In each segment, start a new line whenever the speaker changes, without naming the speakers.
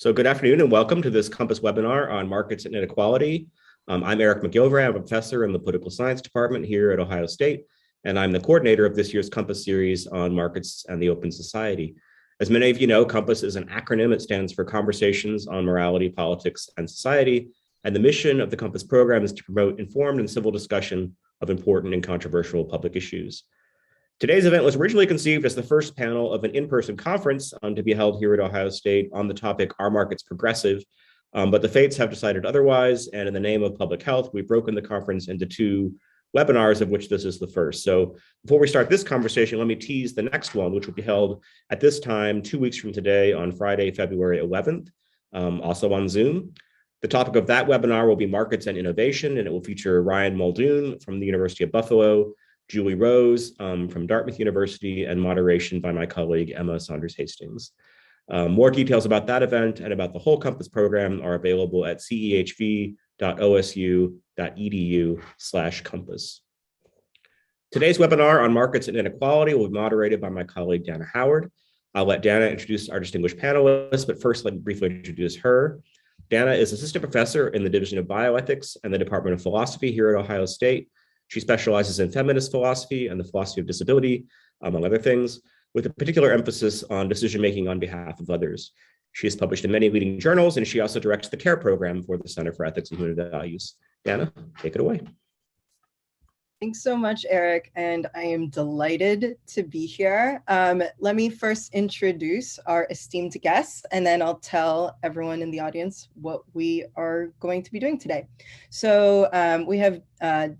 So good afternoon and welcome to this COMPAS webinar on markets and inequality. I'm Eric McGilvray. I'm a professor in the political science department here at Ohio State, and I'm the coordinator of this year's COMPAS series on markets and the open society. As many of you know, COMPAS is an acronym. It stands for Conversations on Morality, Politics, and Society. And the mission of the COMPAS program is to promote informed and civil discussion of important and controversial public issues. Today's event was originally conceived as the first panel of an in-person conference to be held here at Ohio State on the topic, Are Markets Progressive? But the fates have decided otherwise, and in the name of public health, we've broken the conference into two webinars, of which this is the first. So before we start this conversation, let me tease the next one, which will be held at this time 2 weeks from today on Friday, February 11th, also on Zoom. The topic of that webinar will be Markets and Innovation, and it will feature Ryan Muldoon from the University of Buffalo, Julie Rose from Dartmouth University, and moderation by my colleague, Emma Saunders-Hastings. More details about that event and about the whole COMPAS program are available at cehv.osu.edu/COMPAS. Today's webinar on markets and inequality will be moderated by my colleague, Dana Howard. I'll let Dana introduce our distinguished panelists, but first let me briefly introduce her. Dana is assistant professor in the Division of Bioethics and the Department of Philosophy here at Ohio State. She specializes in feminist philosophy and the philosophy of disability, among other things, with a particular emphasis on decision-making on behalf of others. She has published in many leading journals, and she also directs the CARE program for the Center for Ethics and Human Values. Dana, take it away.
Thanks so much, Eric, and I am delighted to be here. Let me first introduce our esteemed guests, and then I'll tell everyone in the audience what we are going to be doing today. So we have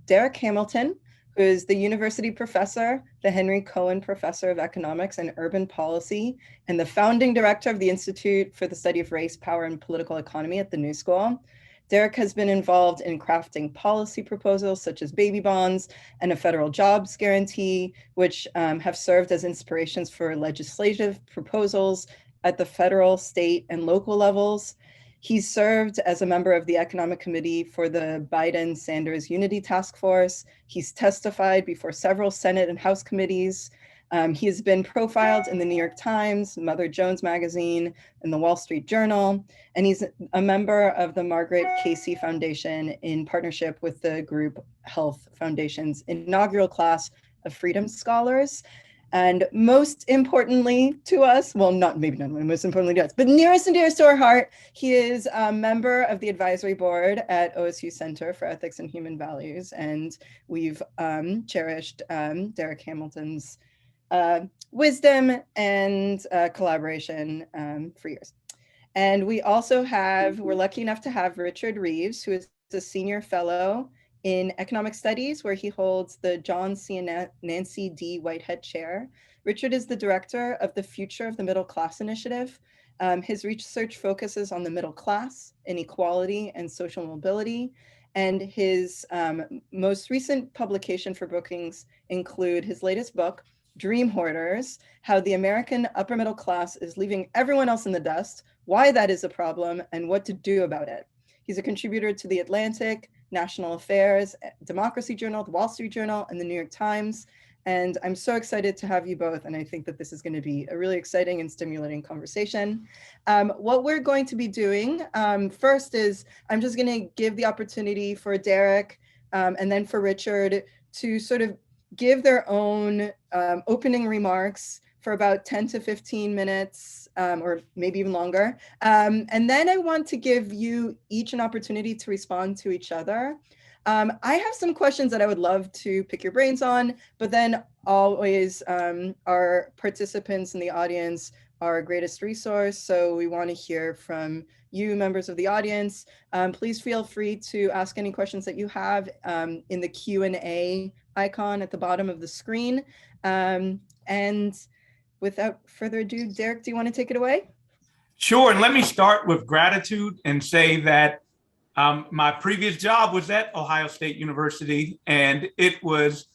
Derek Hamilton, who is the university professor, the Henry Cohen Professor of Economics and Urban Policy, and the founding director of the Institute for the Study of Race, Power, and Political Economy at the New School. Derek has been involved in crafting policy proposals such as baby bonds and a federal jobs guarantee, which have served as inspirations for legislative proposals at the federal, state, and local levels. He's served as a member of the Economic Committee for the Biden-Sanders Unity Task Force. He's testified before several Senate and House committees. He has been profiled in the New York Times, Mother Jones Magazine, and the Wall Street Journal, and he's a member of the Margaret Casey Foundation in partnership with the Group Health Foundation's inaugural class of Freedom Scholars. And most importantly to us, well, maybe not most importantly to us, but nearest and dearest to our heart, he is a member of the advisory board at OSU Center for Ethics and Human Values, and we've cherished Derek Hamilton's wisdom and collaboration for years. And we also we're lucky enough to have Richard Reeves, who is a senior fellow in economic studies, where he holds the John C. and Nancy D. Whitehead Chair. Richard is the director of the Future of the Middle Class Initiative. His research focuses on the middle class, inequality, and social mobility. And his most recent publication for Brookings include his latest book, Dream Hoarders, How the American Upper Middle Class is Leaving Everyone Else in the Dust, Why That Is a Problem, and What to Do About It. He's a contributor to The Atlantic, National Affairs, Democracy Journal, The Wall Street Journal, and The New York Times. And I'm so excited to have you both, and I think that this is going to be a really exciting and stimulating conversation. What we're going to be doing first is I'm just going to give the opportunity for Derek and then for Richard to sort of give their own opening remarks for about 10 to 15 minutes, or maybe even longer. And then I want to give you each an opportunity to respond to each other. I have some questions that I would love to pick your brains on, but then always our participants in the audience are our greatest resource. So we want to hear from you, members of the audience. Please feel free to ask any questions that you have in the Q&A icon at the bottom of the screen. And without further ado, Derek, do you want to take it away?
Sure, and let me start with gratitude and say that my previous job was at Ohio State University, and it was,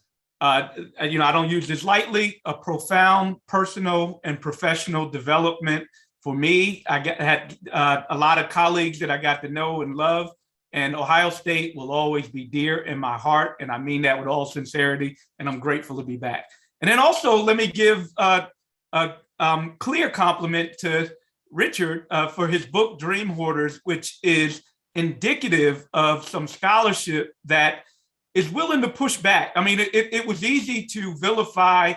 I don't use this lightly, a profound personal and professional development for me. I had a lot of colleagues that I got to know and love, and Ohio State will always be dear in my heart, and I mean that with all sincerity, and I'm grateful to be back. And then also, let me give a clear compliment to Richard for his book, Dream Hoarders, which is indicative of some scholarship that is willing to push back. I mean, it was easy to vilify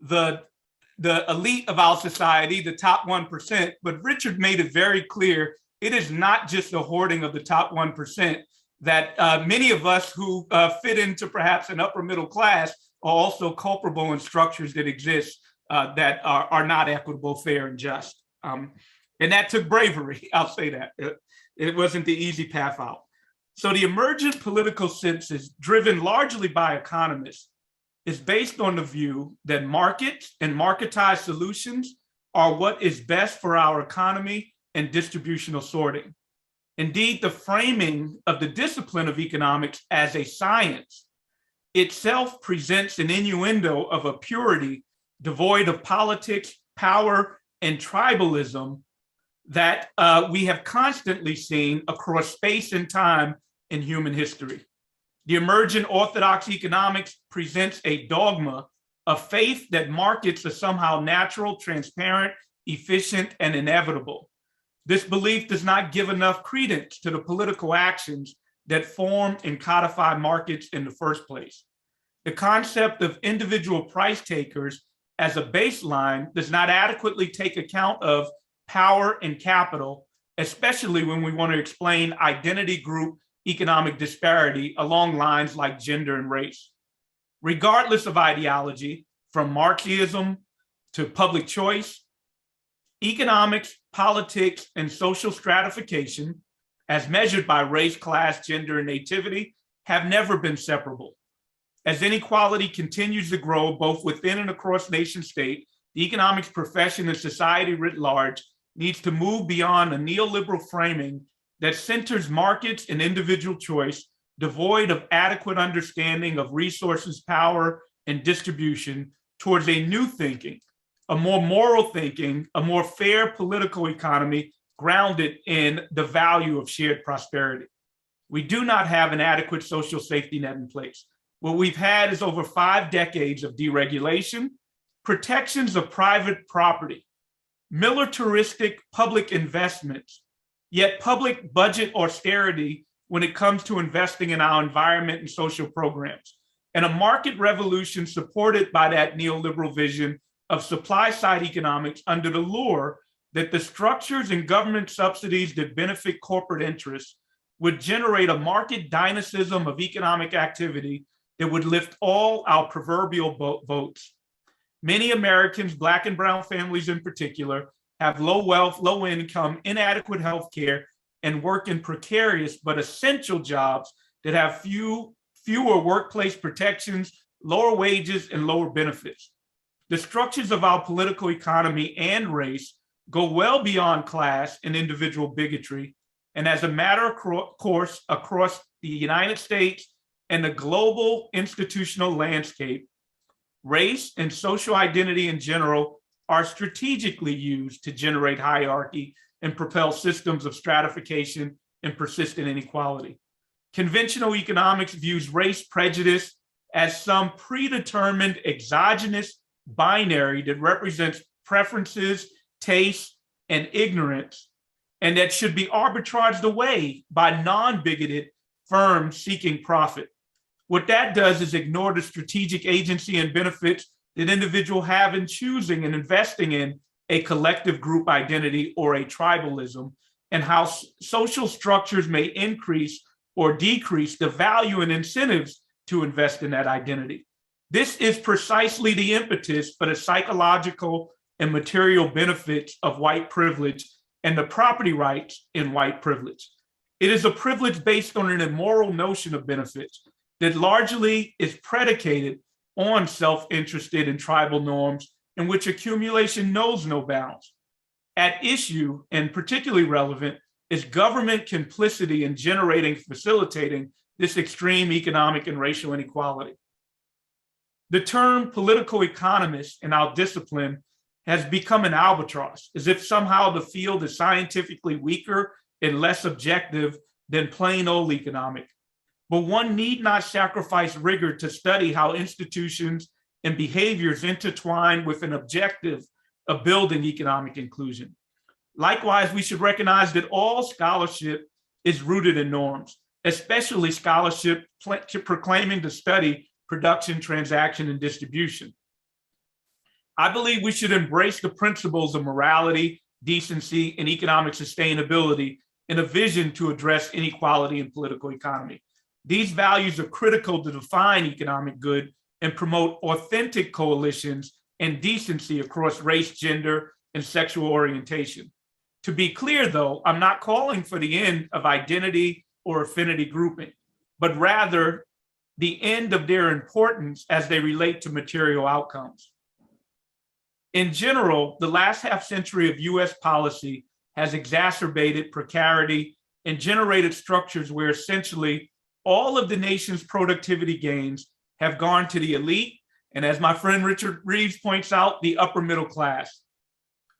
the elite of our society, the top 1%, but Richard made it very clear it is not just the hoarding of the top 1%, that many of us who fit into perhaps an upper middle class are also culpable in structures that exist that are not equitable, fair, and just. And that took bravery, I'll say that. It wasn't the easy path out. So the emergent political census, driven largely by economists, is based on the view that markets and marketized solutions are what is best for our economy and distributional sorting. Indeed, the framing of the discipline of economics as a science itself presents an innuendo of a purity devoid of politics, power, and tribalism that we have constantly seen across space and time in human history. The emergent orthodox economics presents a dogma of faith that markets are somehow natural, transparent, efficient, and inevitable. This belief does not give enough credence to the political actions that form and codify markets in the first place. The concept of individual price takers as a baseline does not adequately take account of power and capital, especially when we want to explain identity group economic disparity along lines like gender and race. Regardless of ideology, from Marxism to public choice, economics, politics, and social stratification, as measured by race, class, gender, and nativity, have never been separable. As inequality continues to grow both within and across nation state, the economics profession and society writ large needs to move beyond a neoliberal framing that centers markets and individual choice, devoid of adequate understanding of resources, power, and distribution, towards a new thinking, a more moral thinking, a more fair political economy grounded in the value of shared prosperity. We do not have an adequate social safety net in place. What we've had is over 5 decades of deregulation, protections of private property, militaristic public investments, yet public budget austerity when it comes to investing in our environment and social programs, and a market revolution supported by that neoliberal vision of supply-side economics under the lure that the structures and government subsidies that benefit corporate interests would generate a market dynamism of economic activity that would lift all our proverbial votes. Many Americans, Black and brown families in particular, have low wealth, low income, inadequate health care, and work in precarious but essential jobs that have fewer workplace protections, lower wages, and lower benefits. The structures of our political economy and race go well beyond class and individual bigotry, and as a matter of course, across the United States and the global institutional landscape, race and social identity in general are strategically used to generate hierarchy and propel systems of stratification and persistent inequality. Conventional economics views race prejudice as some predetermined exogenous binary that represents preferences, tastes, and ignorance, and that should be arbitraged away by non-bigoted firms seeking profit. What that does is ignore the strategic agency and benefits that individuals have in choosing and investing in a collective group identity or a tribalism, and how social structures may increase or decrease the value and incentives to invest in that identity. This is precisely the impetus for the psychological and material benefits of white privilege and the property rights in white privilege. It is a privilege based on an immoral notion of benefits that largely is predicated on self-interested and tribal norms in which accumulation knows no bounds. At issue, and particularly relevant, is government complicity in facilitating this extreme economic and racial inequality. The term political economist in our discipline has become an albatross, as if somehow the field is scientifically weaker and less objective than plain old economic. But one need not sacrifice rigor to study how institutions and behaviors intertwine with an objective of building economic inclusion. Likewise, we should recognize that all scholarship is rooted in norms, especially scholarship proclaiming to study production, transaction, and distribution. I believe we should embrace the principles of morality, decency, and economic sustainability in a vision to address inequality in political economy. These values are critical to define economic good and promote authentic coalitions and decency across race, gender, and sexual orientation. To be clear, though, I'm not calling for the end of identity or affinity grouping, but rather the end of their importance as they relate to material outcomes. In general, the last half century of US policy has exacerbated precarity and generated structures where essentially all of the nation's productivity gains have gone to the elite, and as my friend Richard Reeves points out, the upper middle class,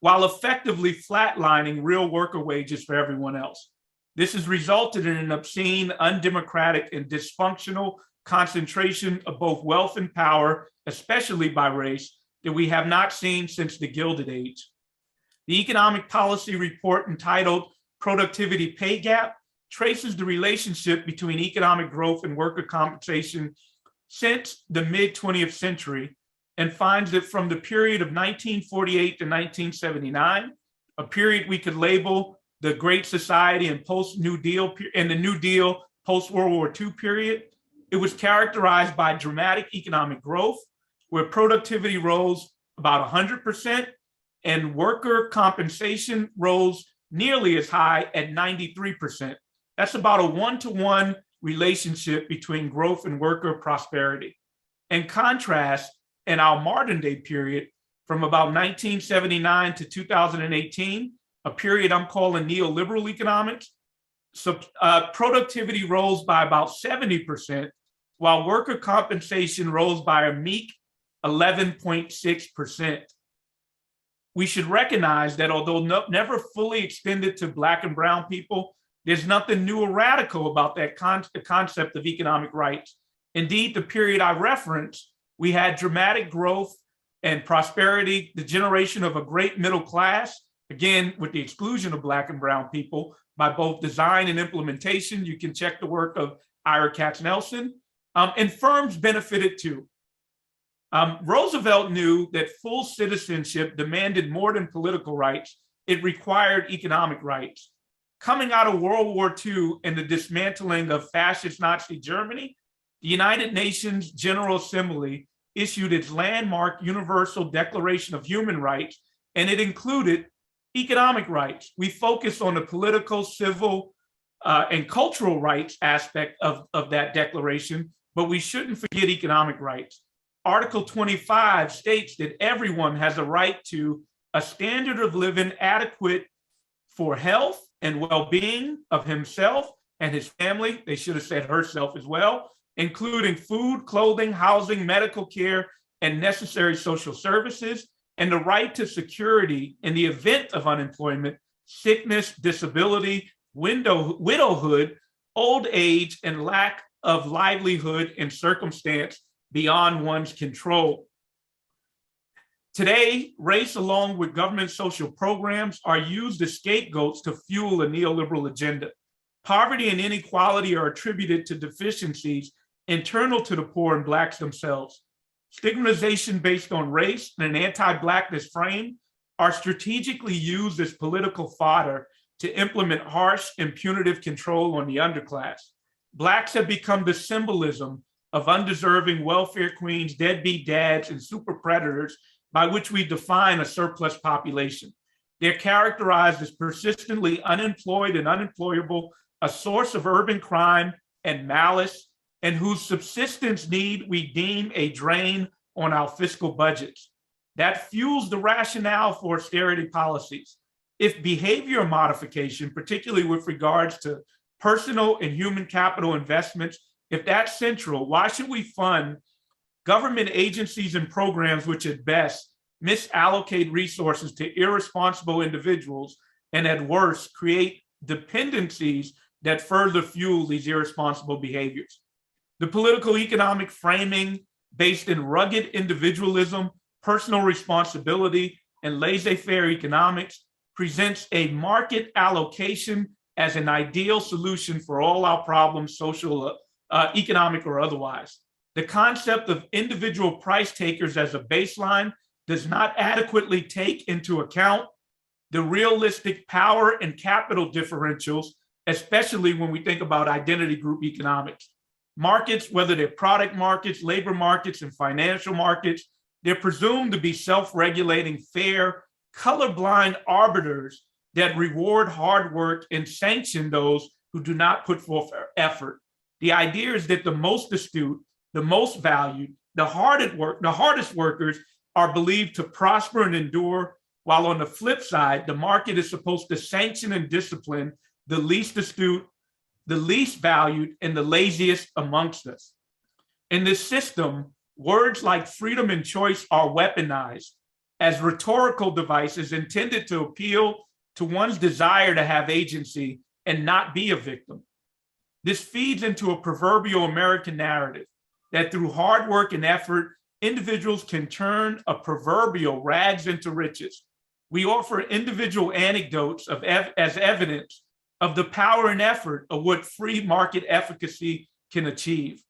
while effectively flatlining real worker wages for everyone else. This has resulted in an obscene, undemocratic, and dysfunctional concentration of both wealth and power, especially by race, that we have not seen since the Gilded Age. The economic policy report entitled Productivity Pay Gap traces the relationship between economic growth and worker compensation since the mid-20th century and finds that from the period of 1948 to 1979, a period we could label the Great Society and post-New Deal and the New Deal post-World War II period, it was characterized by dramatic economic growth, where productivity rose about 100% and worker compensation rose nearly as high at 93%. That's about a one-to-one relationship between growth and worker prosperity. In contrast, in our modern day period, from about 1979 to 2018, a period I'm calling neoliberal economics, so productivity rose by about 70%, while worker compensation rose by a meek 11.6%. We should recognize that although never fully extended to Black and brown people, there's nothing new or radical about that the concept of economic rights. Indeed, the period I referenced, we had dramatic growth and prosperity, the generation of a great middle class, again, with the exclusion of Black and brown people, by both design and implementation. You can check the work of Ira Katznelson, and firms benefited too. Roosevelt knew that full citizenship demanded more than political rights. It required economic rights. Coming out of World War II and the dismantling of fascist Nazi Germany, the United Nations General Assembly issued its landmark Universal Declaration of Human Rights, and it included economic rights. We focus on the political, civil, and cultural rights aspect of that declaration, but we shouldn't forget economic rights. Article 25 states that everyone has a right to a standard of living adequate for health and well-being of himself and his family. They should have said herself as well, including food, clothing, housing, medical care, and necessary social services, and the right to security in the event of unemployment, sickness, disability, widowhood, old age, and lack of livelihood in circumstance beyond one's control. Today, race, along with government social programs, are used as scapegoats to fuel a neoliberal agenda. Poverty and inequality are attributed to deficiencies internal to the poor and Blacks themselves. Stigmatization based on race and an anti-Blackness frame are strategically used as political fodder to implement harsh and punitive control on the underclass. Blacks have become the symbolism of undeserving welfare queens, deadbeat dads, and super predators by which we define a surplus population. They're characterized as persistently unemployed and unemployable, a source of urban crime and malice, and whose subsistence need we deem a drain on our fiscal budgets. That fuels the rationale for austerity policies. If behavior modification, particularly with regards to personal and human capital investments, if that's central, why should we fund government agencies and programs which at best misallocate resources to irresponsible individuals and at worst create dependencies that further fuel these irresponsible behaviors? The political economic framing based in rugged individualism, personal responsibility, and laissez-faire economics presents a market allocation as an ideal solution for all our problems, social, economic, or otherwise. The concept of individual price takers as a baseline does not adequately take into account the realistic power and capital differentials, especially when we think about identity group economics. Markets, whether they're product markets, labor markets, and financial markets, they're presumed to be self-regulating, fair, colorblind arbiters that reward hard work and sanction those who do not put forth effort. The idea is that the most astute, the most valued, the hardest workers are believed to prosper and endure, while on the flip side, the market is supposed to sanction and discipline the least astute, the least valued, and the laziest amongst us. In this system, words like freedom and choice are weaponized as rhetorical devices intended to appeal to one's desire to have agency and not be a victim. This feeds into a proverbial American narrative that through hard work and effort, individuals can turn a proverbial rags into riches. We offer individual anecdotes as evidence of the power and effort of what free market efficacy can achieve.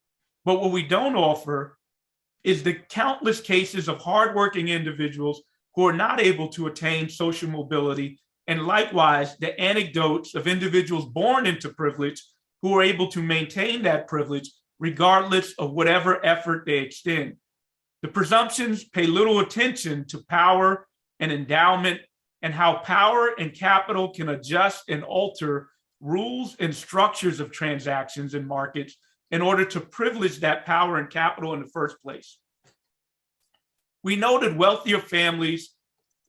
But what we don't offer is the countless cases of hardworking individuals who are not able to attain social mobility, and likewise the anecdotes of individuals born into privilege who are able to maintain that privilege regardless of whatever effort they extend. The presumptions pay little attention to power and endowment and how power and capital can adjust and alter rules and structures of transactions and markets in order to privilege that power and capital in the first place. We know that wealthier families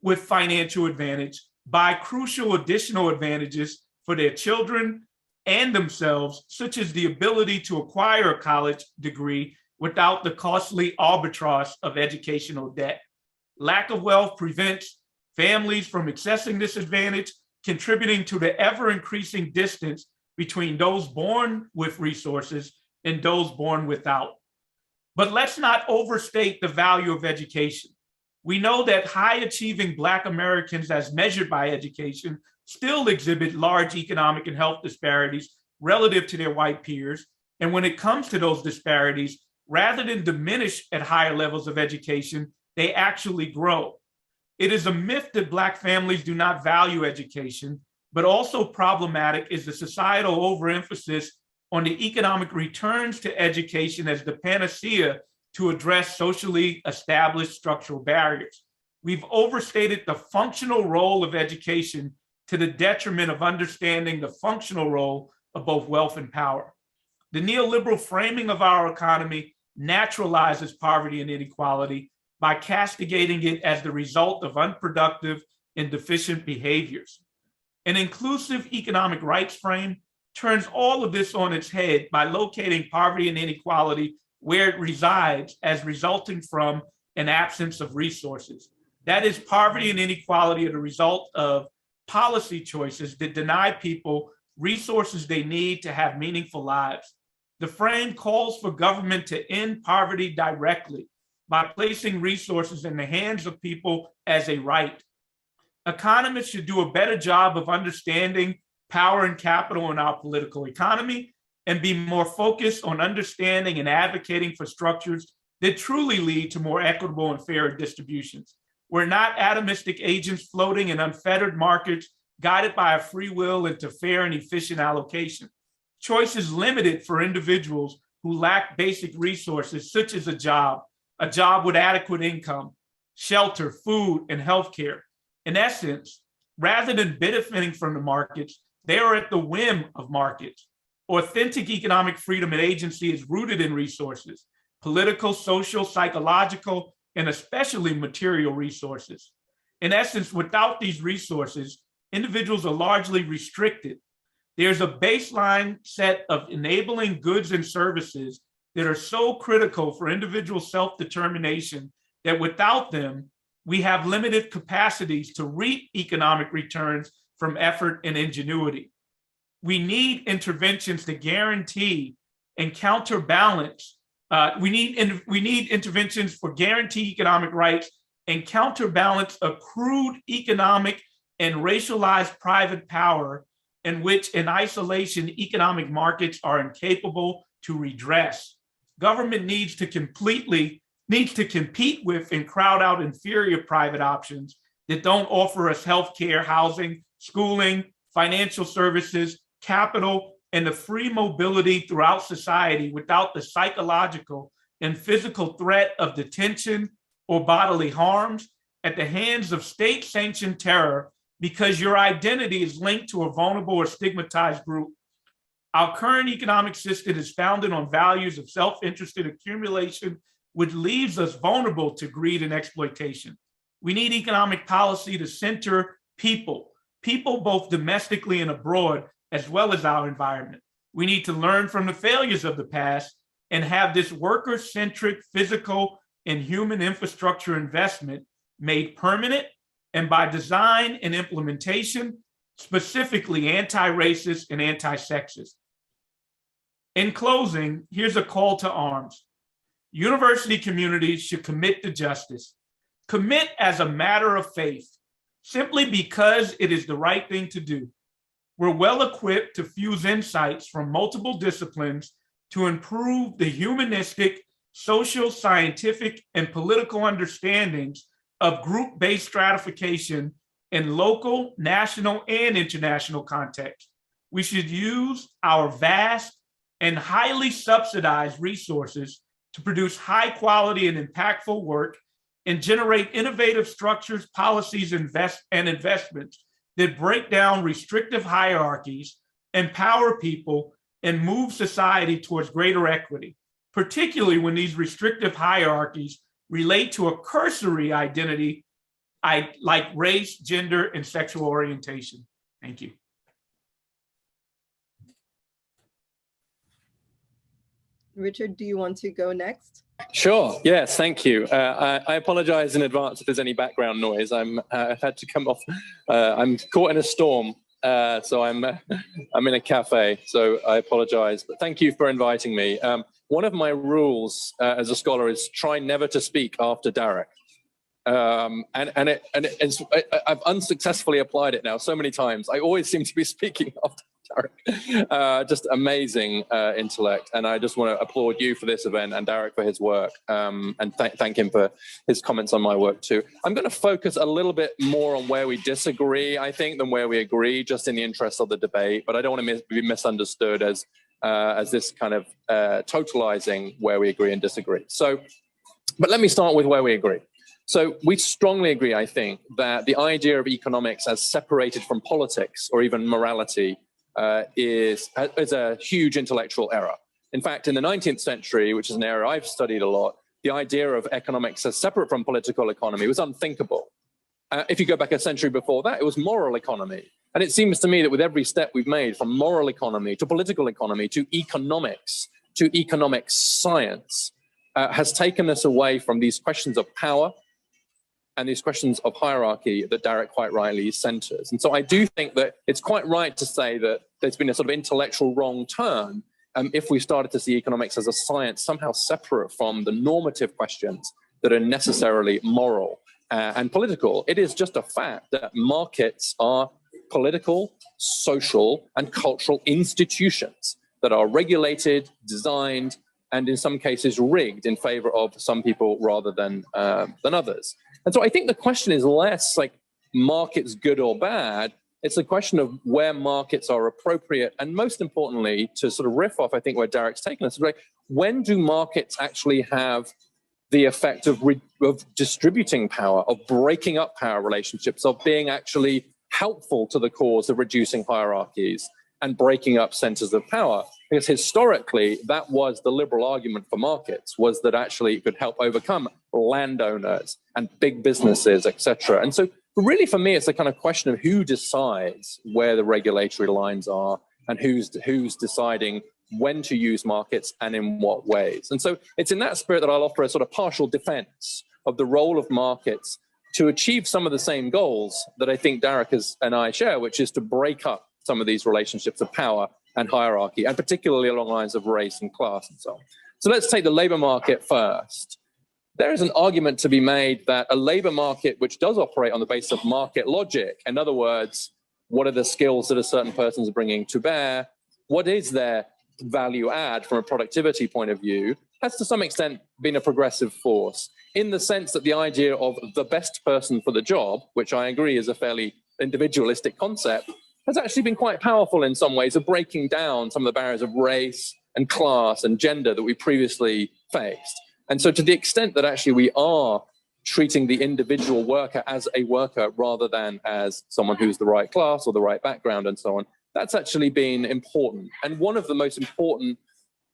with financial advantage buy crucial additional advantages for their children and themselves, such as the ability to acquire a college degree without the costly arbitrage of educational debt. Lack of wealth prevents families from accessing this advantage, contributing to the ever-increasing distance between those born with resources and those born without. But let's not overstate the value of education. We know that high-achieving Black Americans, as measured by education, still exhibit large economic and health disparities relative to their white peers. And when it comes to those disparities, rather than diminish at higher levels of education, they actually grow. It is a myth that Black families do not value education, but also problematic is the societal overemphasis on the economic returns to education as the panacea to address socially established structural barriers. We've overstated the functional role of education to the detriment of understanding the functional role of both wealth and power. The neoliberal framing of our economy naturalizes poverty and inequality by castigating it as the result of unproductive and deficient behaviors. An inclusive economic rights frame turns all of this on its head by locating poverty and inequality where it resides as resulting from an absence of resources. That is, poverty and inequality are the result of policy choices that deny people resources they need to have meaningful lives. The frame calls for government to end poverty directly by placing resources in the hands of people as a right. Economists should do a better job of understanding power and capital in our political economy and be more focused on understanding and advocating for structures that truly lead to more equitable and fairer distributions. We're not atomistic agents floating in unfettered markets guided by a free will into fair and efficient allocation. Choice is limited for individuals who lack basic resources such as a job with adequate income, shelter, food, and healthcare. In essence, rather than benefiting from the markets, they are at the whim of markets. Authentic economic freedom and agency is rooted in resources, political, social, psychological, and especially material resources. In essence, without these resources, individuals are largely restricted. There's a baseline set of enabling goods and services that are so critical for individual self-determination that without them, we have limited capacities to reap economic returns from effort and ingenuity. We need interventions to guarantee and counterbalance. We need interventions for guarantee economic rights and counterbalance accrued economic and racialized private power in which in isolation economic markets are incapable to redress. Government needs to compete with and crowd out inferior private options that don't offer us healthcare, housing, schooling, financial services, capital, and the free mobility throughout society without the psychological and physical threat of detention or bodily harms at the hands of state-sanctioned terror because your identity is linked to a vulnerable or stigmatized group. Our current economic system is founded on values of self-interested accumulation, which leaves us vulnerable to greed and exploitation. We need economic policy to center people both domestically and abroad, as well as our environment. We need to learn from the failures of the past and have this worker-centric physical and human infrastructure investment made permanent and by design and implementation, specifically anti-racist and anti-sexist. In closing, here's a call to arms. University communities should commit to justice. Commit as a matter of faith, simply because it is the right thing to do. We're well equipped to fuse insights from multiple disciplines to improve the humanistic, social, scientific, and political understandings of group-based stratification in local, national, and international contexts. We should use our vast and highly subsidized resources to produce high quality and impactful work and generate innovative structures, policies, and investments that break down restrictive hierarchies, empower people, and move society towards greater equity, particularly when these restrictive hierarchies relate to a cursory identity like race, gender, and sexual orientation. Thank you.
Richard, do you want to go next?
Sure. Yes, thank you. I apologize in advance if there's any background noise. I've had to come off. I'm caught in a storm, so I'm in a cafe. So I apologize. But thank you for inviting me. One of my rules as a scholar is try never to speak after Derek. I've unsuccessfully applied it now so many times. I always seem to be speaking after Derek. Just amazing intellect, and I just want to applaud you for this event and Derek for his work, and thank him for his comments on my work too. I'm going to focus a little bit more on where we disagree, I think, than where we agree, just in the interest of the debate. But I don't want to be misunderstood as this kind of totalizing where we agree and disagree. So, but let me start with where we agree. So we strongly agree, I think, that the idea of economics as separated from politics or even morality is a huge intellectual error. In fact, in the 19th century, which is an area I've studied a lot, the idea of economics as separate from political economy was unthinkable. If you go back a century before that, it was moral economy. And it seems to me that with every step we've made from moral economy to political economy to economics to economic science has taken us away from these questions of power and these questions of hierarchy that Derek quite rightly centers. And so I do think that it's quite right to say that there's been a sort of intellectual wrong turn if we started to see economics as a science somehow separate from the normative questions that are necessarily moral and political. It is just a fact that markets are political, social, and cultural institutions that are regulated, designed, and in some cases rigged in favor of some people rather than others. And so I think the question is less like markets good or bad. It's a question of where markets are appropriate. And most importantly, to sort of riff off, I think, where Derek's taken us, like, when do markets actually have the effect of distributing power, of breaking up power relationships, of being actually helpful to the cause of reducing hierarchies and breaking up centers of power? Because historically, that was the liberal argument for markets, was that actually it could help overcome landowners and big businesses, etc. And so really, for me, it's a kind of question of who decides where the regulatory lines are and who's deciding when to use markets and in what ways. And so it's in that spirit that I'll offer a sort of partial defense of the role of markets to achieve some of the same goals that I think Derek and I share, which is to break up some of these relationships of power and hierarchy, and particularly along lines of race and class and so on. So let's take the labor market first. there is an argument to be made that a labor market which does operate on the basis of market logic, in other words, what are the skills that a certain person is bringing to bear, what is their value add from a productivity point of view, has to some extent been a progressive force, in the sense that the idea of the best person for the job, which I agree is a fairly individualistic concept, has actually been quite powerful in some ways of breaking down some of the barriers of race and class and gender that we previously faced. And so to the extent that actually we are treating the individual worker as a worker rather than as someone who's the right class or the right background and so on, that's actually been important. And one of the most important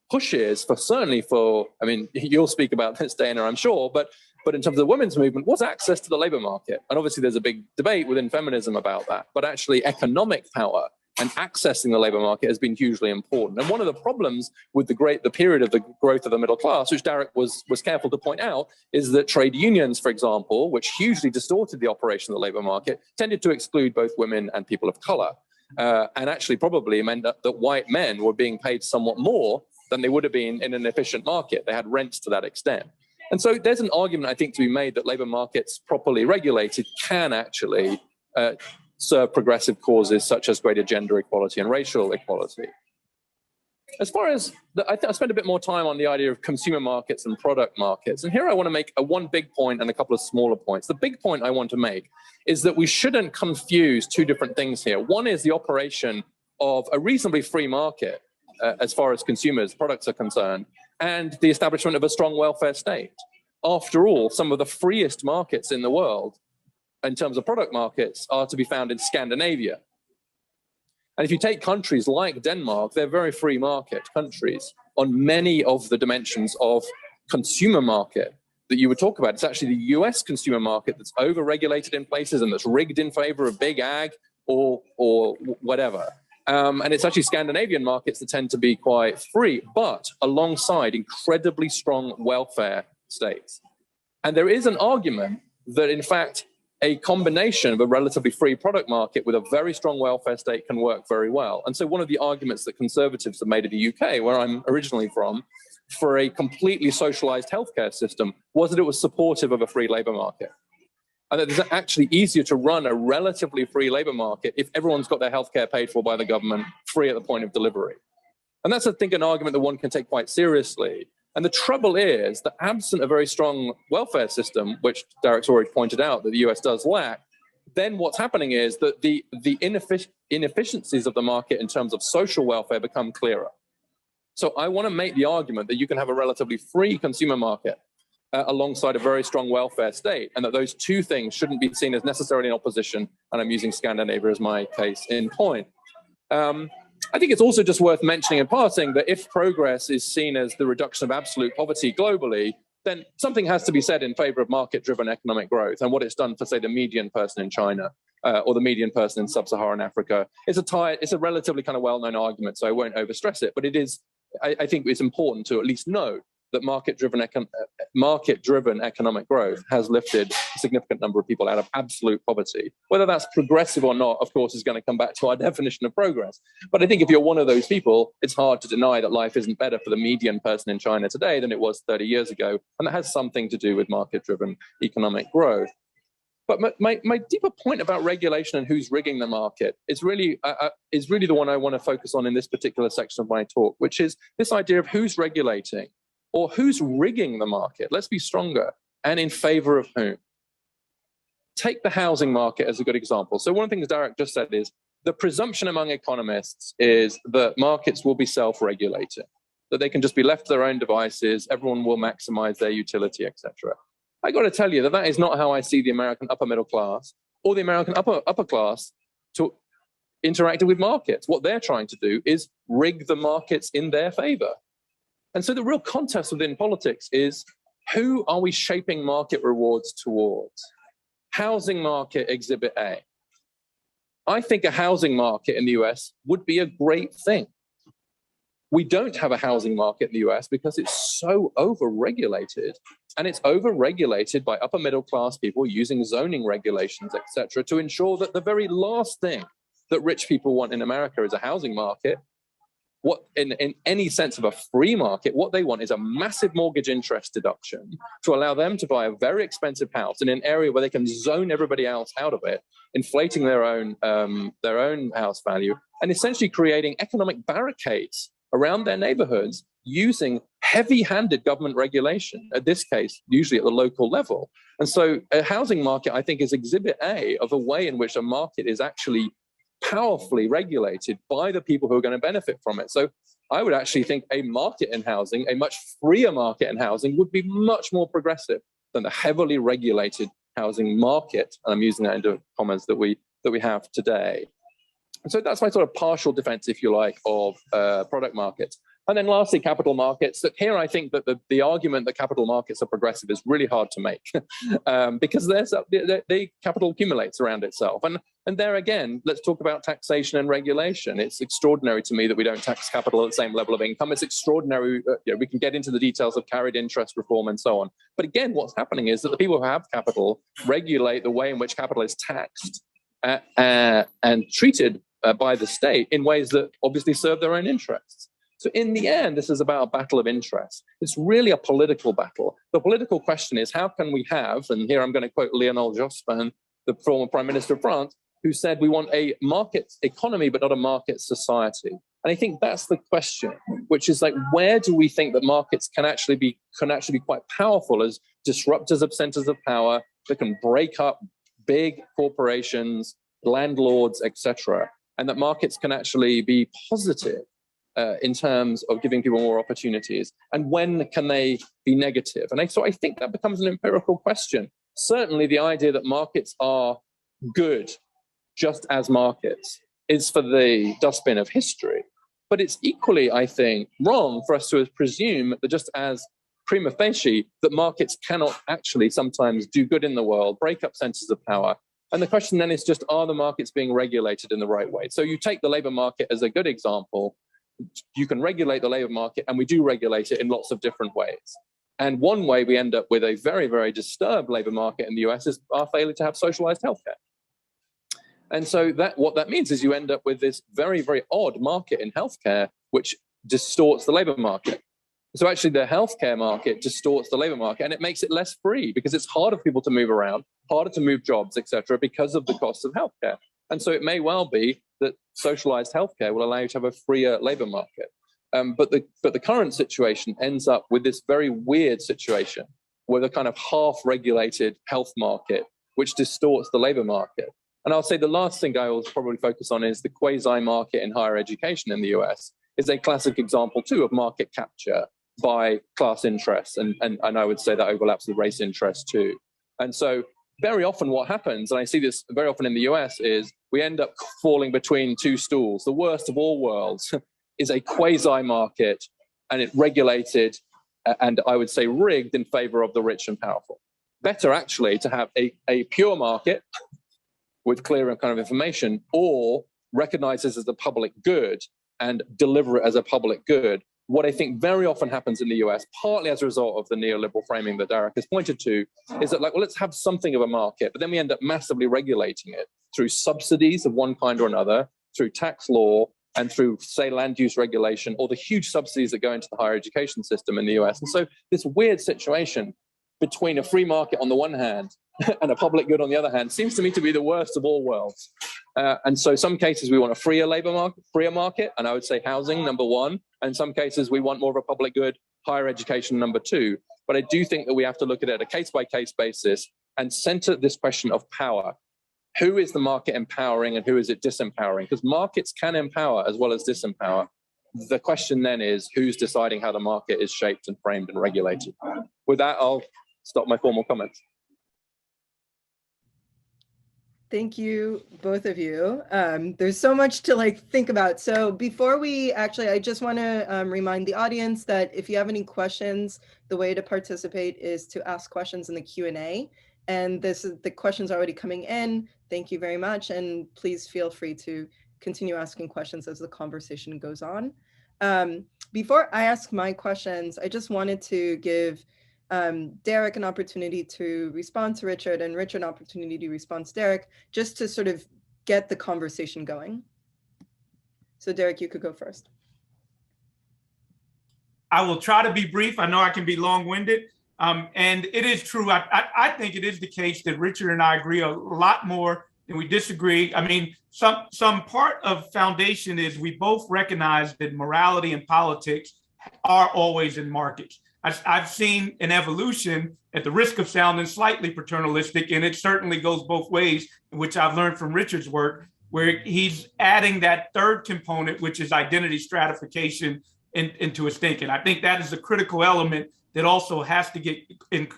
pushes for, certainly for, I mean, you'll speak about this, Dana, I'm sure, but in terms of the women's movement, was access to the labor market. And obviously there's a big debate within feminism about that, but actually economic power and accessing the labor market has been hugely important. And one of the problems with the period of the growth of the middle class, which Derek was careful to point out, is that trade unions, for example, which hugely distorted the operation of the labor market, tended to exclude both women and people of color. And actually probably meant that white men were being paid somewhat more than they would have been in an efficient market. They had rents to that extent. And so there's an argument, I think, to be made that labor markets properly regulated can actually serve progressive causes such as greater gender equality and racial equality. As far as, I spent a bit more time on the idea of consumer markets and product markets. And here I want to make one big point and a couple of smaller points. The big point I want to make is that we shouldn't confuse two different things here. One is the operation of a reasonably free market as far as consumers' products are concerned, and the establishment of a strong welfare state. After all, some of the freest markets in the world in terms of product markets are to be found in Scandinavia. And if you take countries like Denmark, they're very free market countries on many of the dimensions of consumer market that you would talk about. It's actually the US consumer market that's over-regulated in places and that's rigged in favor of big ag or whatever. And it's actually Scandinavian markets that tend to be quite free, but alongside incredibly strong welfare states. And there is an argument that, in fact, a combination of a relatively free product market with a very strong welfare state can work very well. And so one of the arguments that conservatives have made in the UK, where I'm originally from, for a completely socialized healthcare system was that it was supportive of a free labor market. And that it's actually easier to run a relatively free labor market if everyone's got their healthcare paid for by the government, free at the point of delivery. And that's, I think, an argument that one can take quite seriously. And the trouble is that absent a very strong welfare system, which Derek's already pointed out that the US does lack, then what's happening is that the inefficiencies of the market in terms of social welfare become clearer. So I want to make the argument that you can have a relatively free consumer market alongside a very strong welfare state, and that those two things shouldn't be seen as necessarily in opposition. And I'm using Scandinavia as my case in point. I think it's also just worth mentioning in passing that if progress is seen as the reduction of absolute poverty globally, then something has to be said in favor of market-driven economic growth and what it's done for, say, the median person in China or the median person in sub-Saharan Africa. It's a relatively kind of well-known argument, so I won't overstress it, but it is, I think it's important to at least note that market-driven economic growth has lifted a significant number of people out of absolute poverty. Whether that's progressive or not, of course, is going to come back to our definition of progress. But I think if you're one of those people, it's hard to deny that life isn't better for the median person in China today than it was 30 years ago. And that has something to do with market-driven economic growth. But my deeper point about regulation and who's rigging the market is really the one I want to focus on in this particular section of my talk, which is this idea of who's regulating or who's rigging the market. Let's be stronger, and in favor of whom. Take the housing market as a good example. So one of the things Derek just said is the presumption among economists is that markets will be self-regulating, that they can just be left to their own devices, everyone will maximize their utility, etc. I got to tell you that is not how I see the American upper middle class or the American upper class to interacting with markets. What they're trying to do is rig the markets in their favor. And so the real contest within politics is, who are we shaping market rewards towards? Housing market exhibit A. I think a housing market in the US would be a great thing. We don't have a housing market in the US because it's so over-regulated, and it's over-regulated by upper middle class people using zoning regulations, etc., to ensure that the very last thing that rich people want in America is a housing market. what in any sense of a free market, what they want is a massive mortgage interest deduction to allow them to buy a very expensive house in an area where they can zone everybody else out of it, inflating their own house value, and essentially creating economic barricades around their neighborhoods using heavy-handed government regulation, in this case, usually at the local level. And so a housing market, I think, is exhibit A of a way in which a market is actually powerfully regulated by the people who are going to benefit from it. So I would actually think a market in housing, a much freer market in housing, would be much more progressive than the heavily regulated housing market, and I'm using that into commas, that we have today. And so that's my sort of partial defense, if you like, of product markets. And then lastly, capital markets. That here, I think that the argument that capital markets are progressive is really hard to make because the capital accumulates around itself. And there again, let's talk about taxation and regulation. It's extraordinary to me that we don't tax capital at the same level of income. It's extraordinary. We can get into the details of carried interest reform and so on. But again, what's happening is that the people who have capital regulate the way in which capital is taxed and treated by the state in ways that obviously serve their own interests. So in the end, this is about a battle of interests. It's really a political battle. The political question is, how can we have, and here I'm going to quote Lionel Jospin, the former Prime Minister of France, who said we want a market economy, but not a market society. And I think that's the question, which is like, where do we think that markets can actually be quite powerful as disruptors of centers of power that can break up big corporations, landlords, etc., and that markets can actually be positive in terms of giving people more opportunities, and when can they be negative? And so I think that becomes an empirical question. Certainly the idea that markets are good just as markets is for the dustbin of history, but it's equally, I think, wrong for us to presume that just as prima facie that markets cannot actually sometimes do good in the world, break up centers of power. And the question then is just, are the markets being regulated in the right way? So you take the labor market as a good example. You can regulate the labor market, and we do regulate it in lots of different ways. And one way we end up with a very, very disturbed labor market in the US is our failure to have socialized healthcare. And so what that means is you end up with this very, very odd market in healthcare, which distorts the labor market. So actually the healthcare market distorts the labor market, and it makes it less free because it's harder for people to move around, harder to move jobs, etc., because of the cost of healthcare. And so it may well be that socialized healthcare will allow you to have a freer labor market. But the current situation ends up with this very weird situation with a kind of half-regulated health market, which distorts the labor market. And I'll say the last thing I will probably focus on is the quasi-market in higher education in the US is a classic example too of market capture by class interests. And I would say that overlaps with race interests too. And so very often what happens, and I see this very often in the US, is we end up falling between two stools. The worst of all worlds is a quasi-market, and it regulated and I would say rigged in favor of the rich and powerful. Better actually to have a pure market with clear kind of information, or recognize this as a public good and deliver it as a public good. What I think very often happens in the US, partly as a result of the neoliberal framing that Derek has pointed to, is that like, well, let's have something of a market, but then we end up massively regulating it through subsidies of one kind or another, through tax law, and through, say, land use regulation, or the huge subsidies that go into the higher education system in the US. And so this weird situation between a free market on the one hand and a public good on the other hand seems to me to be the worst of all worlds. And so some cases we want a freer labor market, and I would say housing, number one. And in some cases we want more of a public good, higher education, number two. But I do think that we have to look at it at a case-by-case basis and center this question of power. Who is the market empowering and who is it disempowering? Because markets can empower as well as disempower. The question then is, who's deciding how the market is shaped and framed and regulated? With that, I'll stop my formal comments.
Thank you, both of you. There's so much to think about. So before we actually, I just want to remind the audience that if you have any questions, the way to participate is to ask questions in the Q&A. And the questions already coming in. Thank you very much. And please feel free to continue asking questions as the conversation goes on. Before I ask my questions, I just wanted to give Derek an opportunity to respond to Richard, and Richard an opportunity to respond to Derek, just to sort of get the conversation going. So Derek, you could go first.
I will try to be brief. I know I can be long-winded. And it is true. I think it is the case that Richard and I agree a lot more than we disagree. I mean, some part of foundation is we both recognize that morality and politics are always in markets. I've seen an evolution, at the risk of sounding slightly paternalistic, and it certainly goes both ways, which I've learned from Richard's work, where he's adding that third component, which is identity stratification, into his thinking. I think that is a critical element that also has to get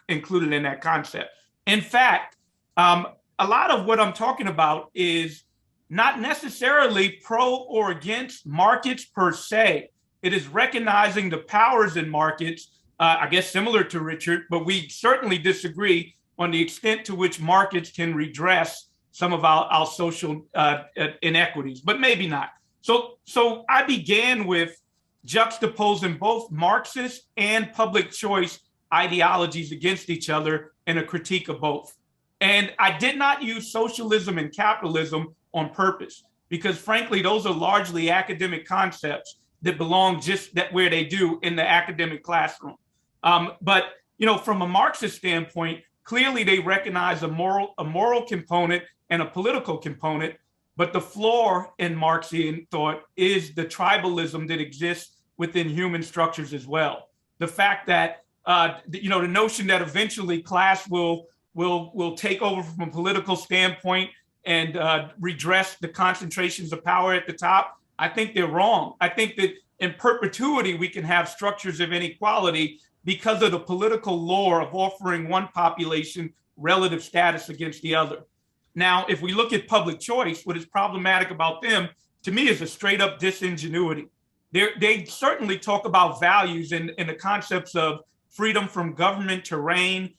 included in that concept. In fact, a lot of what I'm talking about is not necessarily pro or against markets per se. It is recognizing the powers in markets, I guess similar to Richard, but we certainly disagree on the extent to which markets can redress some of our social inequities, but maybe not. So I began with juxtaposing both Marxist and public choice ideologies against each other in a critique of both. And I did not use socialism and capitalism on purpose, because frankly, those are largely academic concepts that belong just that where they do in the academic classroom. But from a Marxist standpoint, clearly they recognize a moral component and a political component, but the flaw in Marxian thought is the tribalism that exists within human structures as well. The fact that the notion that eventually class will take over from a political standpoint and redress the concentrations of power at the top, I think they're wrong. I think that in perpetuity, we can have structures of inequality because of the political lore of offering one population relative status against the other. Now, if we look at public choice, what is problematic about them, to me, is a straight up disingenuity. They certainly talk about values and the concepts of freedom from government tyranny,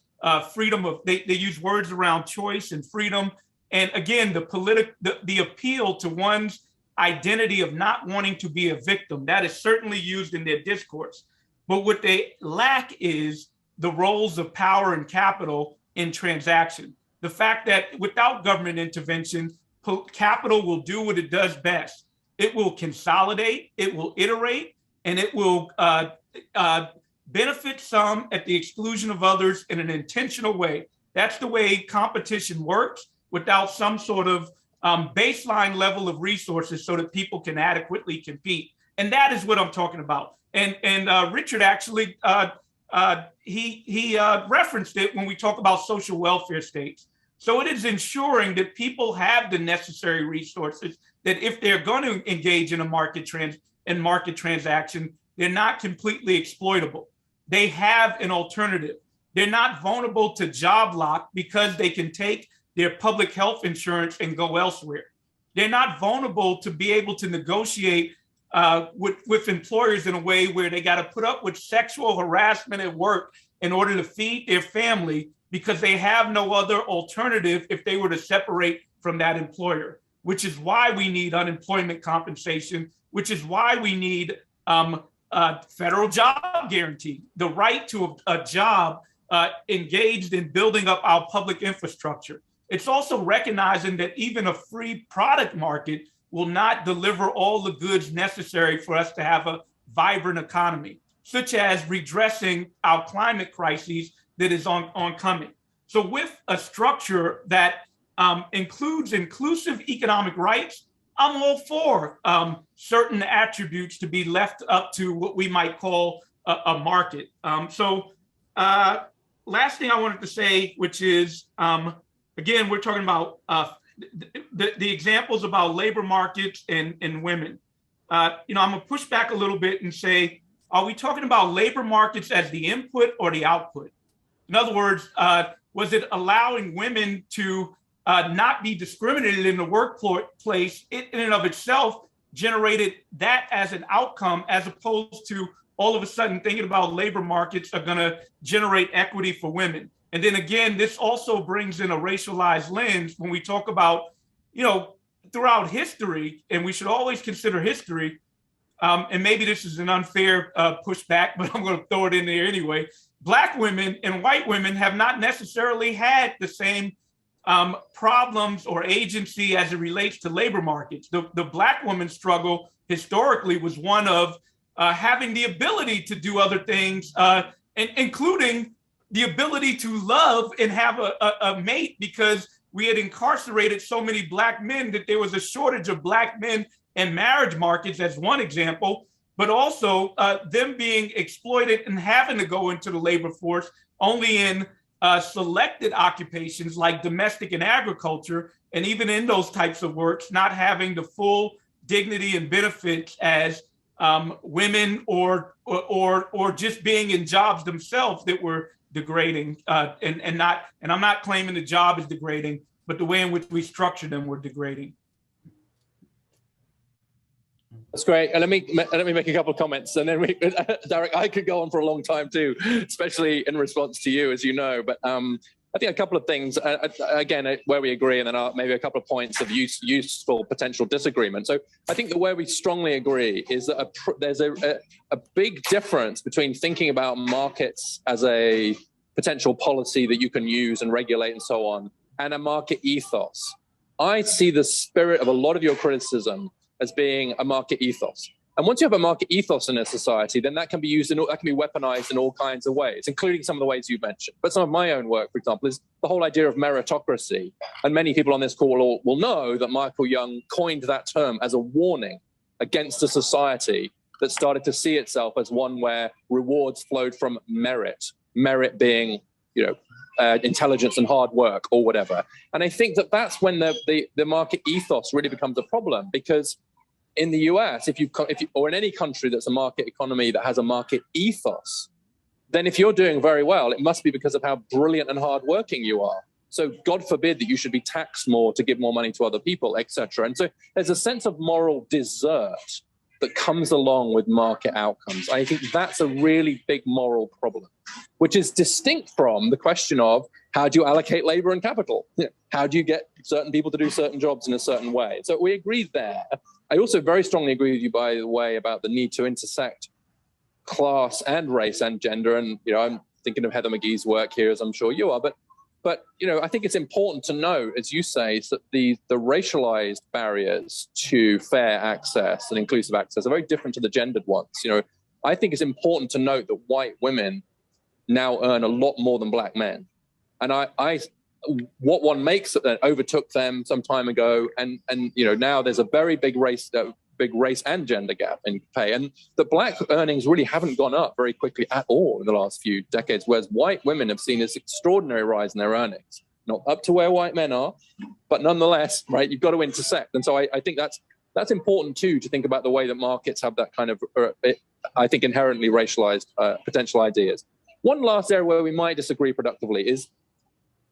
freedom of, they use words around choice and freedom. And again, the appeal to one's identity of not wanting to be a victim, that is certainly used in their discourse. But what they lack is the roles of power and capital in transaction. The fact that without government intervention, capital will do what it does best. It will consolidate, it will iterate, and it will benefit some at the exclusion of others in an intentional way. That's the way competition works, without some sort of baseline level of resources so that people can adequately compete. And that is what I'm talking about. And Richard actually, he referenced it when we talk about social welfare states. So it is ensuring that people have the necessary resources, that if they're going to engage in a market transaction, they're not completely exploitable. They have an alternative. They're not vulnerable to job lock because they can take their public health insurance and go elsewhere. They're not vulnerable to be able to negotiate with employers in a way where they got to put up with sexual harassment at work in order to feed their family, because they have no other alternative if they were to separate from that employer, which is why we need unemployment compensation, which is why we need federal job guarantee, the right to a job engaged in building up our public infrastructure. It's also recognizing that even a free product market will not deliver all the goods necessary for us to have a vibrant economy, such as redressing our climate crises that is oncoming. So with a structure that includes inclusive economic rights, I'm all for certain attributes to be left up to what we might call a market. Last thing I wanted to say, which is, again, we're talking about the examples about labor markets and women. I'm gonna push back a little bit and say, are we talking about labor markets as the input or the output? In other words, was it allowing women to not be discriminated in the workplace in and of itself generated that as an outcome, as opposed to all of a sudden thinking about labor markets are gonna generate equity for women? And then again, this also brings in a racialized lens when we talk about, throughout history, and we should always consider history, and maybe this is an unfair pushback, but I'm going to throw it in there anyway. Black women and white women have not necessarily had the same problems or agency as it relates to labor markets. The Black woman's struggle historically was one of having the ability to do other things, including the ability to love and have a mate, because we had incarcerated so many Black men that there was a shortage of Black men in marriage markets, as one example, but also them being exploited and having to go into the labor force only in selected occupations like domestic and agriculture, and even in those types of works, not having the full dignity and benefits as women or just being in jobs themselves that were degrading, and I'm not claiming the job is degrading, but the way in which we structure them were degrading.
That's great. And let me make a couple of comments, and then Derek, I could go on for a long time too, especially in response to you, as you know. But I think a couple of things, again, where we agree, and then maybe a couple of points of useful potential disagreement. So I think that where we strongly agree is that there's a big difference between thinking about markets as a potential policy that you can use and regulate and so on, and a market ethos. I see the spirit of a lot of your criticism as being a market ethos. And once you have a market ethos in a society, then that can be used, that can be weaponized in all kinds of ways, including some of the ways you mentioned. But some of my own work, for example, is the whole idea of meritocracy. And many people on this call will know that Michael Young coined that term as a warning against a society that started to see itself as one where rewards flowed from merit being, intelligence and hard work or whatever. And I think that that's when the market ethos really becomes a problem, because in the US, if you or in any country that's a market economy that has a market ethos, then if you're doing very well, it must be because of how brilliant and hardworking you are. So God forbid that you should be taxed more to give more money to other people, etc. And so there's a sense of moral desert that comes along with market outcomes. I think that's a really big moral problem, which is distinct from the question of how do you allocate labor and capital? How do you get certain people to do certain jobs in a certain way? So we agree there. I also very strongly agree with you, by the way, about the need to intersect class and race and gender. And, I'm thinking of Heather McGee's work here, as I'm sure you are. But I think it's important to know, as you say, that the racialized barriers to fair access and inclusive access are very different to the gendered ones. I think it's important to note that white women now earn a lot more than Black men. And what one makes that overtook them some time ago, and now there's a very big race and gender gap in pay, and the Black earnings really haven't gone up very quickly at all in the last few decades, whereas white women have seen this extraordinary rise in their earnings, not up to where white men are, but nonetheless, right, you've got to intersect. And so I think that's important too, to think about the way that markets have that kind of, I think, inherently racialized potential ideas. One last area where we might disagree productively is,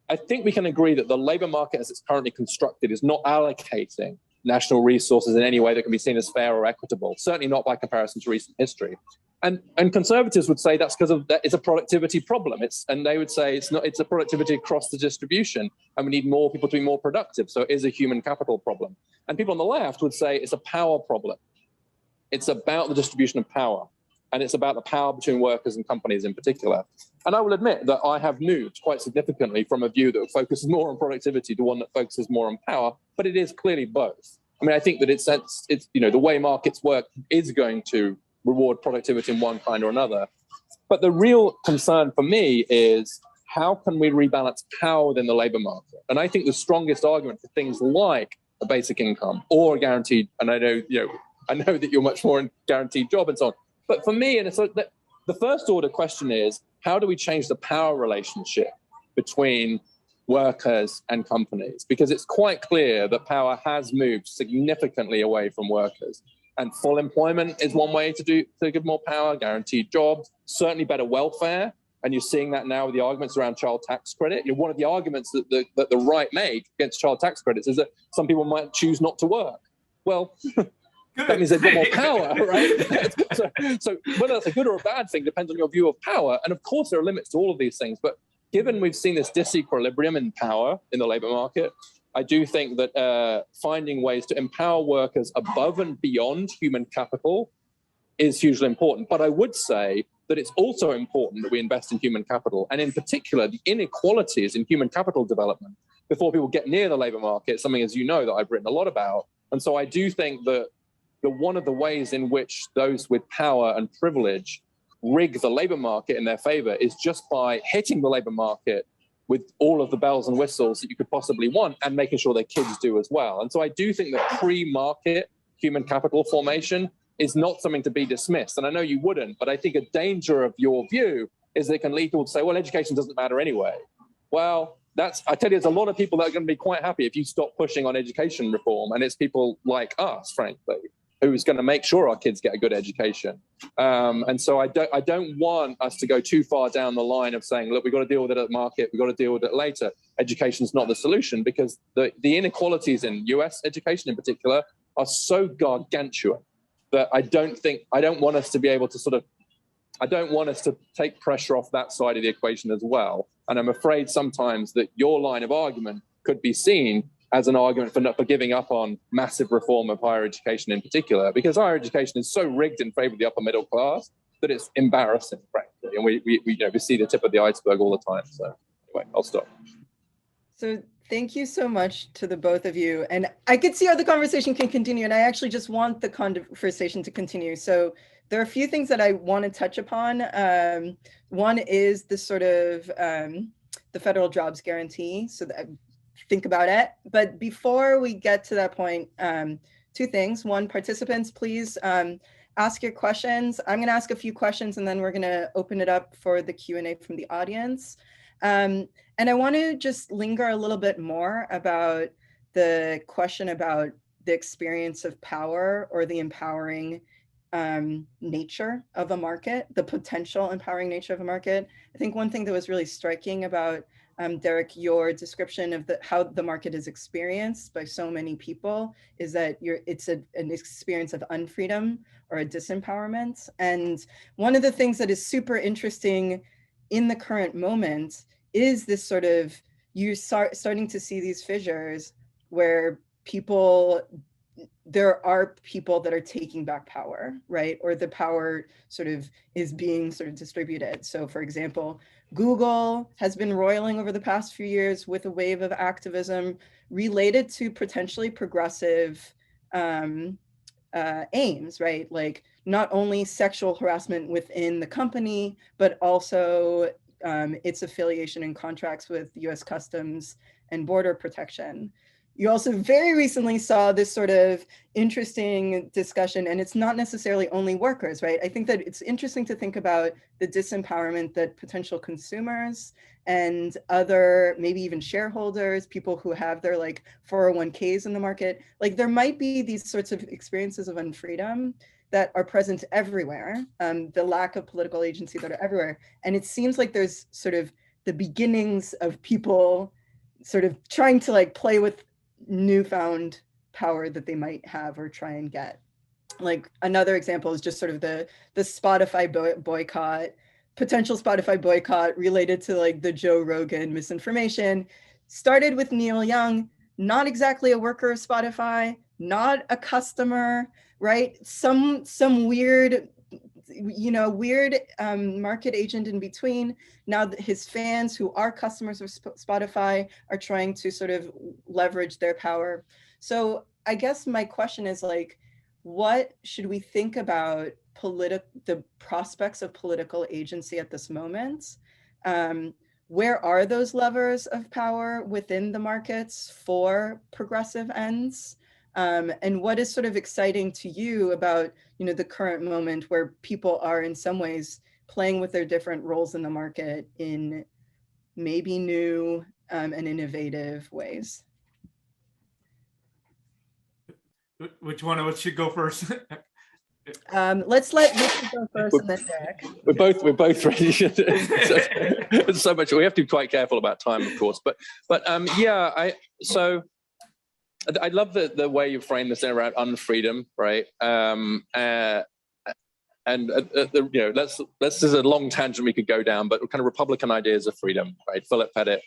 I think we can agree that the labor market as it's currently constructed is not allocating national resources in any way that can be seen as fair or equitable, certainly not by comparison to recent history. And conservatives would say that's because it's a productivity problem. And they would say it's a productivity across the distribution, and we need more people to be more productive. So it is a human capital problem. And people on the left would say it's a power problem. It's about the distribution of power, and it's about the power between workers and companies in particular. And I will admit that I have moved quite significantly from a view that focuses more on productivity to one that focuses more on power, but it is clearly both. I mean, I think that it's the way markets work is going to reward productivity in one kind or another. But the real concern for me is, how can we rebalance power within the labor market? And I think the strongest argument for things like a basic income or a guaranteed, and I know that you're much more in guaranteed job and so on. But for me, and it's like the first order question is, how do we change the power relationship between workers and companies? Because it's quite clear that power has moved significantly away from workers. And full employment is one way to give more power, guaranteed jobs, certainly better welfare. And you're seeing that now with the arguments around child tax credit. One of the arguments that the right make against child tax credits is that some people might choose not to work. Well, that means they've got more power, right? so whether that's a good or a bad thing depends on your view of power. And of course, there are limits to all of these things. But given we've seen this disequilibrium in power in the labor market, I do think that finding ways to empower workers above and beyond human capital is hugely important. But I would say that it's also important that we invest in human capital, and in particular, the inequalities in human capital development before people get near the labor market, something, as you know, that I've written a lot about. And so I do think that that one of the ways in which those with power and privilege rig the labor market in their favor is just by hitting the labor market with all of the bells and whistles that you could possibly want and making sure their kids do as well. And so I do think that pre-market human capital formation is not something to be dismissed. And I know you wouldn't, but I think a danger of your view is that it can lead people to say, well, education doesn't matter anyway. Well, I tell you, there's a lot of people that are going to be quite happy if you stop pushing on education reform. And it's people like us, frankly, who's going to make sure our kids get a good education. And so I don't want us to go too far down the line of saying, look, we've got to deal with it at the market, we've got to deal with it later. Education's not the solution, because the inequalities in US education in particular are so gargantuan that I don't want us to be able to I don't want us to take pressure off that side of the equation as well. And I'm afraid sometimes that your line of argument could be seen as an argument for giving up on massive reform of higher education in particular, because higher education is so rigged in favor of the upper middle class that it's embarrassing, frankly. And we see the tip of the iceberg all the time. So anyway, I'll stop.
So thank you so much to the both of you. And I could see how the conversation can continue, and I actually just want the conversation to continue. So there are a few things that I want to touch upon. One is the sort of the federal jobs guarantee. So that, think about it. But before we get to that point, two things. One, participants, please ask your questions. I'm going to ask a few questions, and then we're going to open it up for the Q&A from the audience. And I want to just linger a little bit more about the question about the experience of power, or the empowering nature of a market, the potential empowering nature of a market. I think one thing that was really striking about Derek, your description of how the market is experienced by so many people is that it's an experience of unfreedom or a disempowerment. And one of the things that is super interesting in the current moment is this sort of, you're starting to see these fissures where there are people that are taking back power, right? Or the power sort of is being sort of distributed. So for example, Google has been roiling over the past few years with a wave of activism related to potentially progressive aims, right? Like not only sexual harassment within the company, but also its affiliation and contracts with US Customs and Border Protection. You also very recently saw this sort of interesting discussion, and it's not necessarily only workers, right? I think that it's interesting to think about the disempowerment that potential consumers and other, maybe even shareholders, people who have their like 401ks in the market, like there might be these sorts of experiences of unfreedom that are present everywhere, the lack of political agency that are everywhere. And it seems like there's sort of the beginnings of people sort of trying to like play with newfound power that they might have or try and get. Like another example is just sort of the Spotify boycott, potential Spotify boycott related to like the Joe Rogan misinformation. Started with Neil Young, not exactly a worker of Spotify, not a customer, right? Some weird, weird market agent in between. Now his fans who are customers of Spotify are trying to sort of leverage their power. So I guess my question is like, what should we think about the prospects of political agency at this moment? Where are those levers of power within the markets for progressive ends? And what is sort of exciting to you about, the current moment where people are in some ways playing with their different roles in the market in maybe new and innovative ways?
Which one of us should go first?
Let's let Richard go first and then Derek.
We're both ready. so much. We have to be quite careful about time, of course. But yeah, I love the way you frame this around unfreedom, right? This is a long tangent we could go down, but kind of Republican ideas of freedom, right? Philip Pettit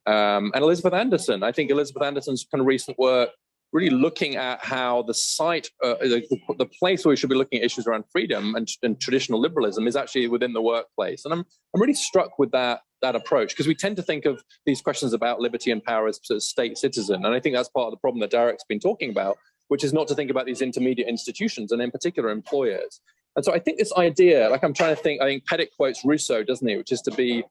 and Elizabeth Anderson. I think Elizabeth Anderson's kind of recent work really looking at how the the place where we should be looking at issues around freedom and traditional liberalism is actually within the workplace. And I'm really struck with that approach, because we tend to think of these questions about liberty and power as state citizen. And I think that's part of the problem that Derek's been talking about. which is not to think about these intermediate institutions and in particular employers. And so I think this idea, like I'm trying to think, I think Pettit quotes Rousseau, doesn't he, which is to be,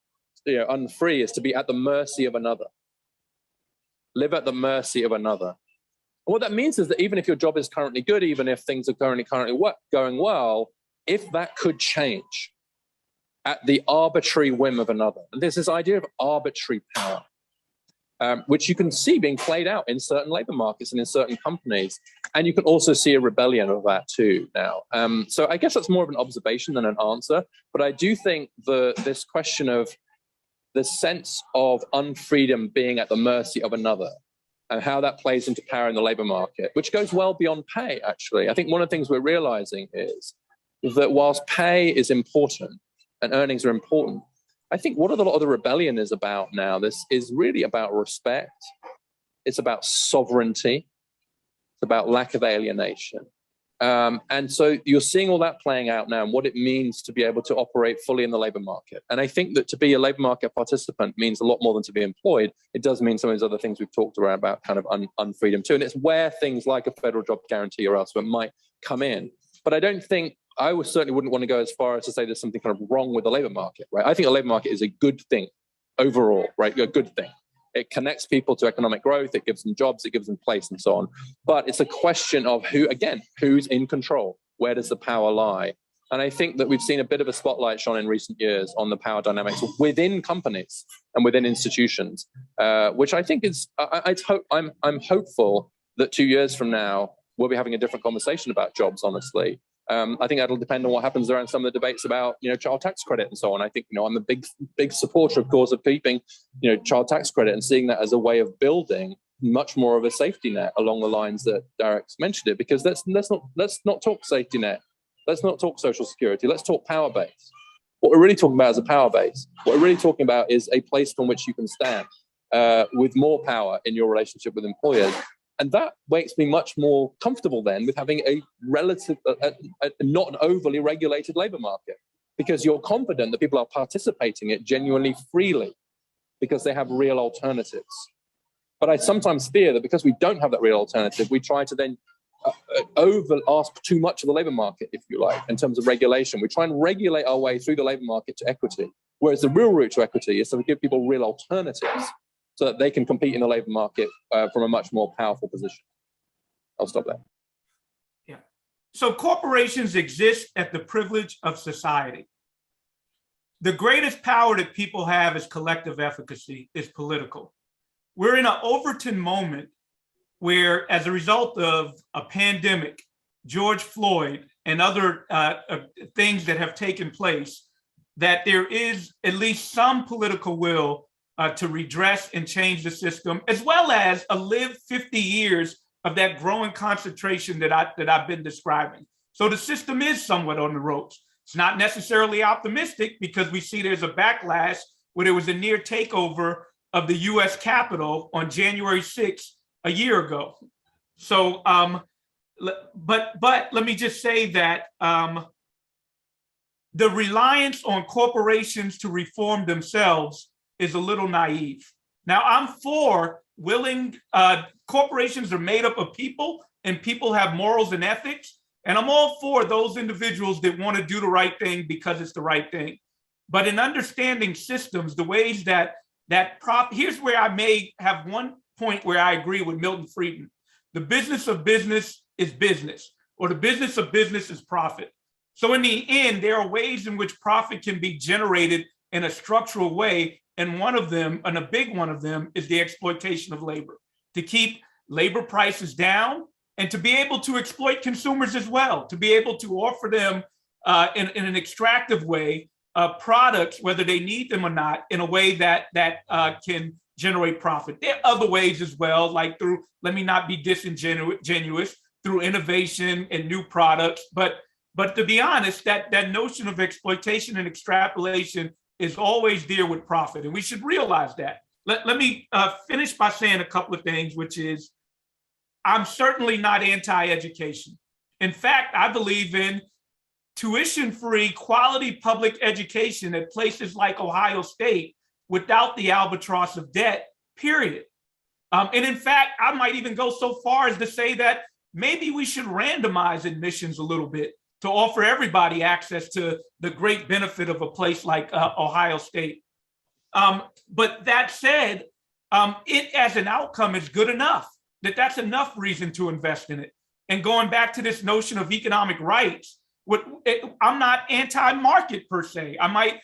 unfree is to be at the mercy of another. Live at the mercy of another. And what that means is that even if your job is currently good, even if things are currently going well, if that could change at the arbitrary whim of another, and there's this idea of arbitrary power, which you can see being played out in certain labor markets and in certain companies. And you can also see a rebellion of that too now. So I guess that's more of an observation than an answer, but I do think this question of the sense of unfreedom being at the mercy of another and how that plays into power in the labor market, which goes well beyond pay, actually. I think one of the things we're realizing is that whilst pay is important and earnings are important, I think what a lot of the rebellion is about now, this is really about respect. It's about sovereignty. It's about lack of alienation. And so you're seeing all that playing out now and what it means to be able to operate fully in the labor market. And I think that to be a labor market participant means a lot more than to be employed. It does mean some of these other things we've talked about kind of unfreedom too. And it's where things like a federal job guarantee or elsewhere might come in. But I don't think, I certainly wouldn't want to go as far as to say there's something kind of wrong with the labor market, right? I think the labor market is a good thing overall, right? A good thing. It connects people to economic growth, it gives them jobs, it gives them place and so on. But it's a question of who's in control? Where does the power lie? And I think that we've seen a bit of a spotlight shone in recent years on the power dynamics within companies and within institutions, which I think is, I'm hopeful that 2 years from now, we'll be having a different conversation about jobs, honestly. I think that'll depend on what happens around some of the debates about, child tax credit and so on. I think, I'm a big supporter, of course, of keeping, child tax credit and seeing that as a way of building much more of a safety net along the lines that Derek's mentioned it. Because let's not talk safety net. Let's not talk social security. Let's talk power base. What we're really talking about is a power base. What we're really talking about is a place from which you can stand with more power in your relationship with employers. And that makes me much more comfortable then with having a not an overly regulated labor market, because you're confident that people are participating in it genuinely freely because they have real alternatives. But I sometimes fear that because we don't have that real alternative, we try to then ask too much of the labor market, if you like, in terms of regulation. We try and regulate our way through the labor market to equity, whereas the real route to equity is to give people real alternatives so that they can compete in the labor market from a much more powerful position. I'll stop there.
Yeah. So corporations exist at the privilege of society. The greatest power that people have is collective efficacy, is political. We're in an Overton moment where, as a result of a pandemic, George Floyd, and other things that have taken place, that there is at least some political will to redress and change the system, as well as a lived 50 years of that growing concentration that I've been describing. So the system is somewhat on the ropes. It's not necessarily optimistic because we see there's a backlash where there was a near takeover of the US Capitol on January 6th a year ago. So, but let me just say that the reliance on corporations to reform themselves is a little naive. Now, I'm for willing, corporations are made up of people and people have morals and ethics. And I'm all for those individuals that want to do the right thing because it's the right thing. But in understanding systems, the ways here's where I may have one point where I agree with Milton Friedman. The business of business is business, or the business of business is profit. So in the end, there are ways in which profit can be generated in a structural way. And one of them, and a big one of them, is the exploitation of labor, to keep labor prices down and to be able to exploit consumers as well, to be able to offer them in an extractive way products, whether they need them or not, in a way that can generate profit. There are other ways as well, like through, let me not be disingenuous, through innovation and new products. But to be honest, that notion of exploitation and extrapolation is always there with profit, and we should realize that. Let me finish by saying a couple of things, which is, I'm certainly not anti-education. In fact, I believe in tuition-free, quality public education at places like Ohio State without the albatross of debt, period. And in fact, I might even go so far as to say that maybe we should randomize admissions a little bit to offer everybody access to the great benefit of a place like Ohio State. But that said, it as an outcome is good enough, that's enough reason to invest in it. And going back to this notion of economic rights, I'm not anti-market per se. I might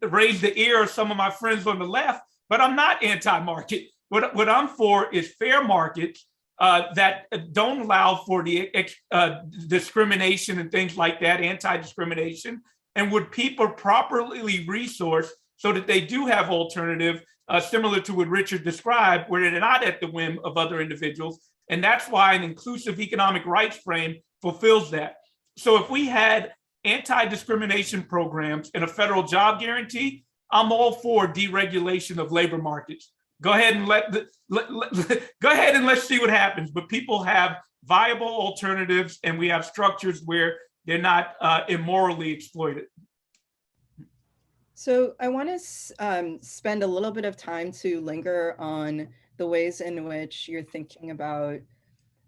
raise the ear of some of my friends on the left, but I'm not anti-market. What I'm for is fair markets that don't allow for the discrimination and things like that, anti-discrimination, and would people properly resourced so that they do have alternative, similar to what Richard described, where they're not at the whim of other individuals. And that's why an inclusive economic rights frame fulfills that. So if we had anti-discrimination programs and a federal job guarantee, I'm all for deregulation of labor markets. Go ahead and go ahead and let's see what happens. But people have viable alternatives, and we have structures where they're not immorally exploited.
So I want to spend a little bit of time to linger on the ways in which you're thinking about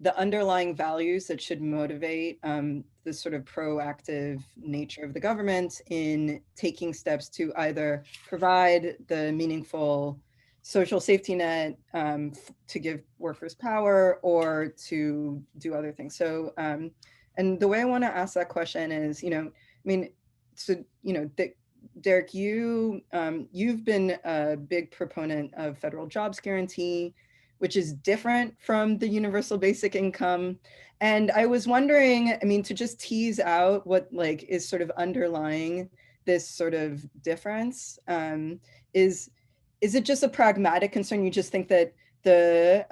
the underlying values that should motivate the sort of proactive nature of the government in taking steps to either provide the meaningful social safety net to give workers power or to do other things. So, and the way I want to ask that question is, Derek, you've been a big proponent of federal jobs guarantee, which is different from the universal basic income. And I was wondering, to just tease out what is sort of underlying this sort of difference, is it just a pragmatic concern? You just think that the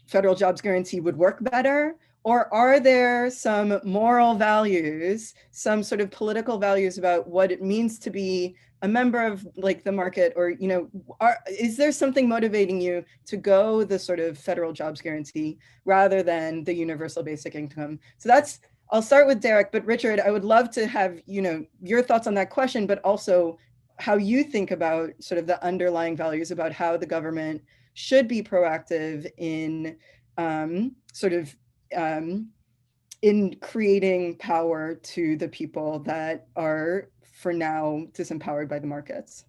federal jobs guarantee would work better? Or are there some moral values, some sort of political values about what it means to be a member of the market? Or, is there something motivating you to go the sort of federal jobs guarantee rather than the universal basic income? So I'll start with Derek, but Richard, I would love to have, your thoughts on that question, but also how you think about sort of the underlying values about how the government should be proactive in in creating power to the people that are for now disempowered by the markets.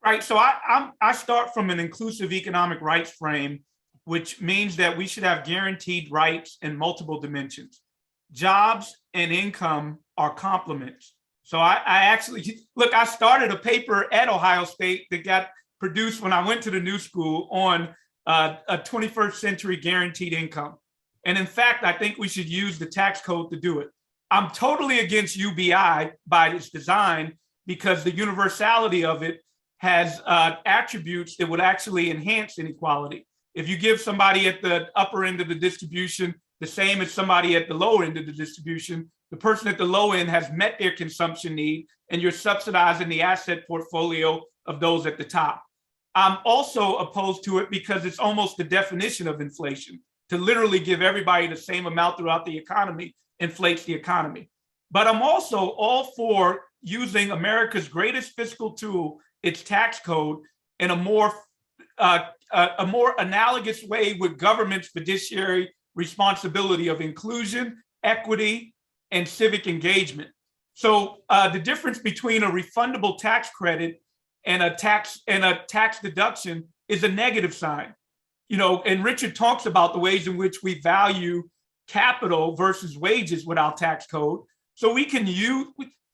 Right, so I start from an inclusive economic rights frame, which means that we should have guaranteed rights in multiple dimensions. Jobs and income are complements. So I actually, look, I started a paper at Ohio State that got produced when I went to the new school on a 21st century guaranteed income. And in fact, I think we should use the tax code to do it. I'm totally against UBI by its design because the universality of it has attributes that would actually enhance inequality. If you give somebody at the upper end of the distribution the same as somebody at the lower end of the distribution, the person at the low end has met their consumption need, and you're subsidizing the asset portfolio of those at the top. I'm also opposed to it because it's almost the definition of inflation. To literally give everybody the same amount throughout the economy inflates the economy. But I'm also all for using America's greatest fiscal tool, its tax code, in a more analogous way with government's fiduciary responsibility of inclusion, equity, and civic engagement. So the difference between a refundable tax credit and a tax deduction is a negative sign. And Richard talks about the ways in which we value capital versus wages with our tax code. So we can use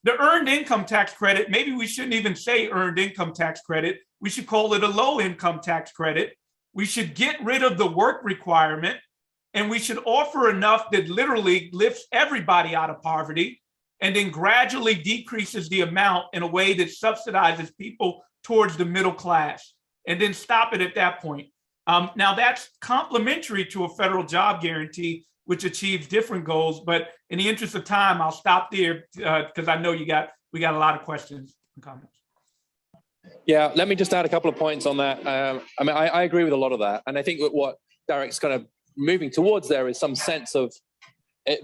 the earned income tax credit. Maybe we shouldn't even say earned income tax credit. We should call it a low income tax credit. We should get rid of the work requirement, and we should offer enough that literally lifts everybody out of poverty and then gradually decreases the amount in a way that subsidizes people towards the middle class, and then stop it at that point. Now that's complementary to a federal job guarantee, which achieves different goals. But in the interest of time, I'll stop there because I know we got a lot of questions and comments.
Yeah, let me just add a couple of points on that. I agree with a lot of that. And I think that what Derek's kind of moving towards there is some sense of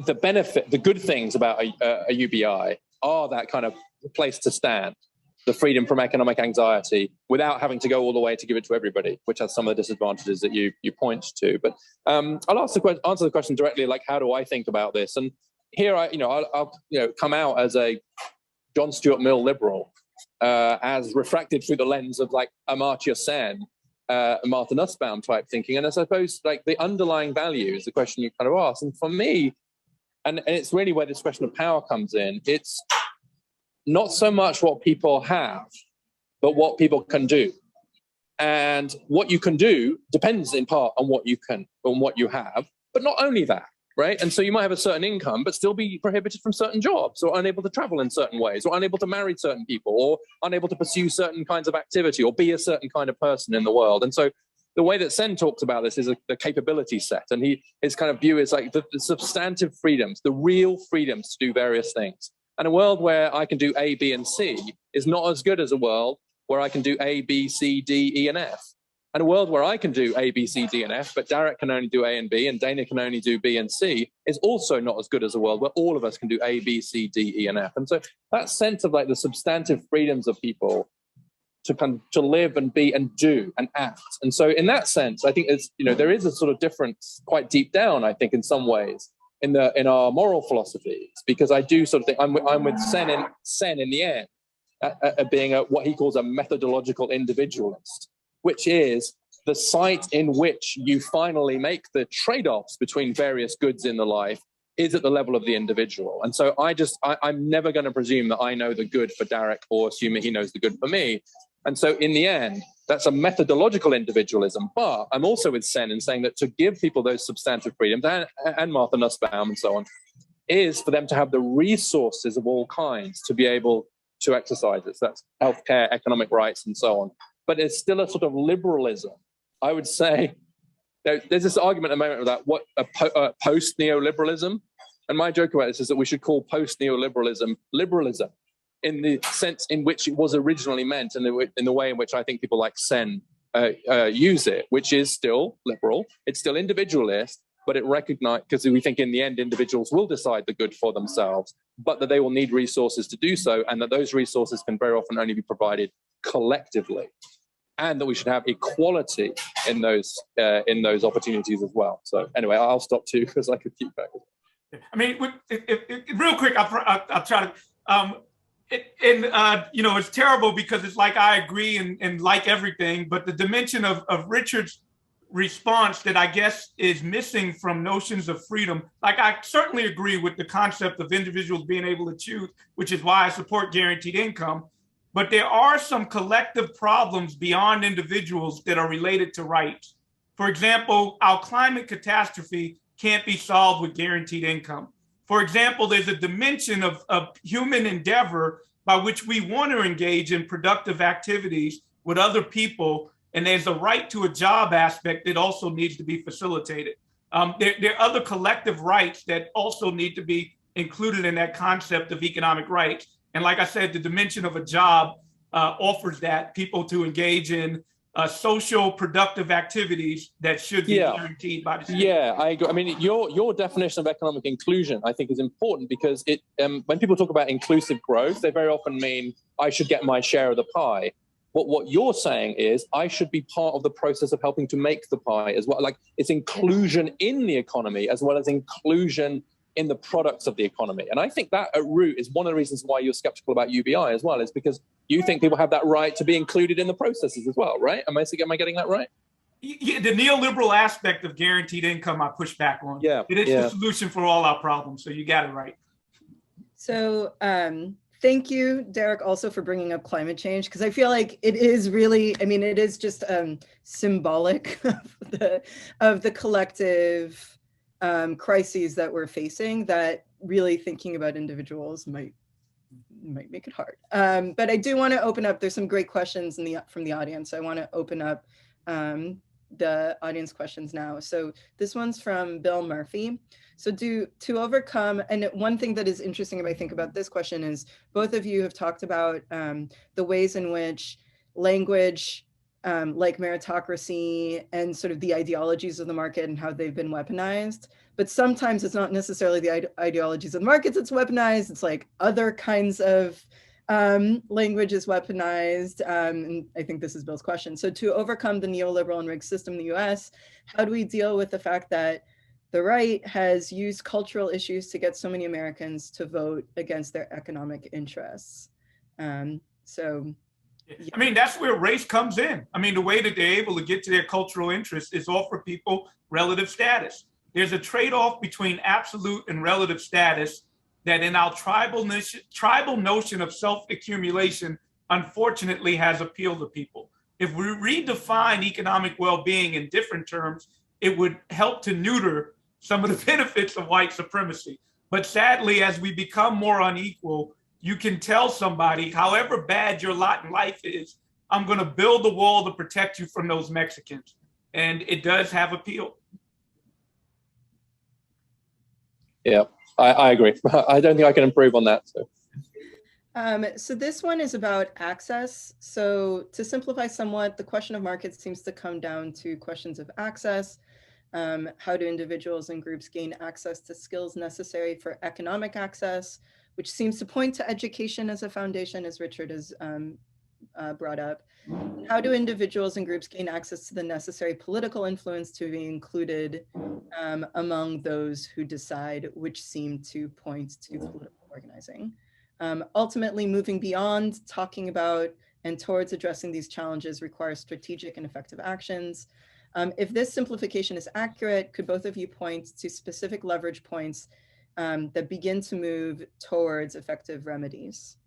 the benefit, the good things about a UBI are that kind of place to stand. the freedom from economic anxiety without having to go all the way to give it to everybody, which has some of the disadvantages that you point to. But I'll answer the question directly, like, how do I think about this? And here I'll come out as a John Stuart Mill liberal, as refracted through the lens of like Amartya Sen, Martha Nussbaum type thinking. And I suppose like the underlying value is the question you kind of asked. And for me, and it's really where this question of power comes in, it's not so much what people have, but what people can do. And what you can do depends in part on what you have, but not only that, right? And so you might have a certain income, but still be prohibited from certain jobs, or unable to travel in certain ways, or unable to marry certain people, or unable to pursue certain kinds of activity, or be a certain kind of person in the world. And so the way that Sen talks about this is the capability set. And his kind of view is like the substantive freedoms, the real freedoms to do various things. And a world where I can do A, B, and C is not as good as a world where I can do A, B, C, D, E, and F. And a world where I can do A, B, C, D, and F, but Derek can only do A and B, and Dana can only do B and C, is also not as good as a world where all of us can do A, B, C, D, E, and F. And so that sense of like the substantive freedoms of people to live and be and do and act. And so in that sense, I think there is a sort of difference quite deep down, I think, in some ways, in our moral philosophies, because I do sort of think I'm with Sen in the end, being what he calls a methodological individualist, which is the site in which you finally make the trade-offs between various goods in the life is at the level of the individual. And so I'm never going to presume that I know the good for Derek or assume that he knows the good for me. And so in the end, that's a methodological individualism. But I'm also with Sen in saying that to give people those substantive freedoms, and Martha Nussbaum and so on, is for them to have the resources of all kinds to be able to exercise it. So that's healthcare, economic rights, and so on. But it's still a sort of liberalism. I would say there's this argument at the moment about what post-neoliberalism. And my joke about this is that we should call post-neoliberalism liberalism, in the sense in which it was originally meant, and in the way in which I think people like Sen use it, which is still liberal. It's still individualist, but it recognizes, because we think in the end individuals will decide the good for themselves, but that they will need resources to do so, and that those resources can very often only be provided collectively, and that we should have equality in those opportunities as well. So anyway, I'll stop too, because I could keep going.
I mean, real quick, I'll try to. It's terrible because it's like I agree and like everything, but the dimension of Richard's response that I guess is missing from notions of freedom. Like, I certainly agree with the concept of individuals being able to choose, which is why I support guaranteed income. But there are some collective problems beyond individuals that are related to rights. For example, our climate catastrophe can't be solved with guaranteed income. For example, there's a dimension of human endeavor by which we want to engage in productive activities with other people, and there's a right to a job aspect that also needs to be facilitated. There are other collective rights that also need to be included in that concept of economic rights. And like I said, the dimension of a job offers that people to engage in social productive activities that should be guaranteed by the state.
Yeah, I agree. I mean, your definition of economic inclusion, I think, is important, because it when people talk about inclusive growth, they very often mean I should get my share of the pie. But what you're saying is I should be part of the process of helping to make the pie as well. Like, it's inclusion in the economy as well as inclusion in the products of the economy. And I think that at root is one of the reasons why you're skeptical about UBI as well, is because you think people have that right to be included in the processes as well, right? Am I getting that right?
Yeah, the neoliberal aspect of guaranteed income I push back on.
Yeah,
it is the solution for all our problems. So you got it right.
So thank you, Derek, also for bringing up climate change, because I feel like it is really, I mean, it is just symbolic of the collective crises that we're facing, that really thinking about individuals might make it hard. But I do want to open up, there's some great questions from the audience. I want to open up the audience questions now. So this one's from Bill Murphy. So to overcome, and one thing that is interesting if I think about this question is both of you have talked about the ways in which language like meritocracy and sort of the ideologies of the market and how they've been weaponized. But sometimes it's not necessarily the ideologies of the markets that's weaponized. It's like other kinds of Language is weaponized, and I think this is Bill's question. So to overcome the neoliberal and rigged system in the US, how do we deal with the fact that the right has used cultural issues to get so many Americans to vote against their economic interests?
I mean, that's where race comes in. I mean, the way that they're able to get to their cultural interests is offer people relative status. There's a trade-off between absolute and relative status that in our tribal notion of self-accumulation, unfortunately has appealed to people. If we redefine economic well-being in different terms, it would help to neuter some of the benefits of white supremacy. But sadly, as we become more unequal, you can tell somebody, however bad your lot in life is, I'm going to build a wall to protect you from those Mexicans. And it does have appeal.
Yeah, I agree. I don't think I can improve on that.
So this one is about access. So to simplify somewhat, the question of markets seems to come down to questions of access. How do individuals and groups gain access to skills necessary for economic access, which seems to point to education as a foundation, as Richard has brought up. How do individuals and groups gain access to the necessary political influence to be included among those who decide, which seem to point to political organizing? Ultimately, moving beyond talking about and towards addressing these challenges requires strategic and effective actions. If this simplification is accurate, could both of you point to specific leverage points that begin to move towards effective remedies?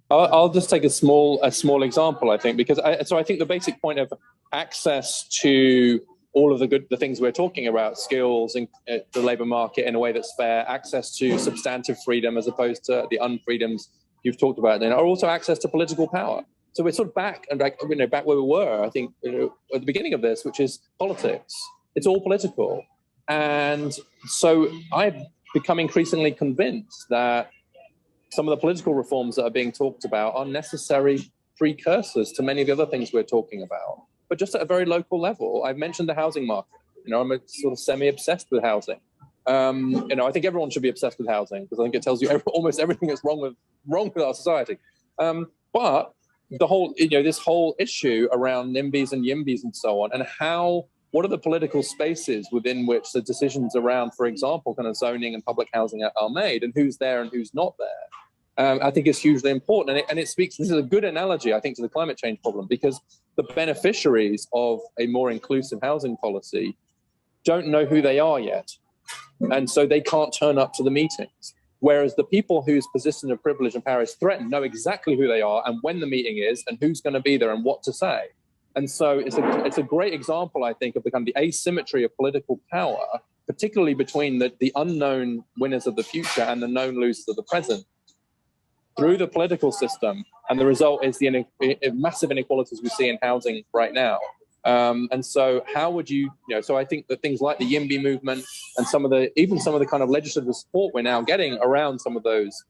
I'll just take a small example, I think, because I think the basic point of access to all of the things we're talking about, skills and the labor market in a way that's fair, access to substantive freedom as opposed to the unfreedoms you've talked about, then, are also access to political power. So we're sort of back where we were, I think, at the beginning of this, which is politics. It's all political. And so I've become increasingly convinced that some of the political reforms that are being talked about are necessary precursors to many of the other things we're talking about, but just at a very local level. I've mentioned the housing market. I'm a sort of semi-obsessed with housing. I think everyone should be obsessed with housing because I think it tells you almost everything that's wrong with our society. But the whole, this whole issue around NIMBYs and YIMBYs and so on, and what are the political spaces within which the decisions around, for example, kind of zoning and public housing are made, and who's there and who's not there, I think is hugely important. And it speaks, this is a good analogy, I think, to the climate change problem, because the beneficiaries of a more inclusive housing policy don't know who they are yet. And so they can't turn up to the meetings. Whereas the people whose position of privilege and power is threatened know exactly who they are and when the meeting is and who's going to be there and what to say. And so it's a great example, I think, of the kind of the asymmetry of political power, particularly between the unknown winners of the future and the known losers of the present, through the political system. And the result is the massive inequalities we see in housing right now. And so how would so I think that things like the YIMBY movement and even some of the kind of legislative support we're now getting around some of those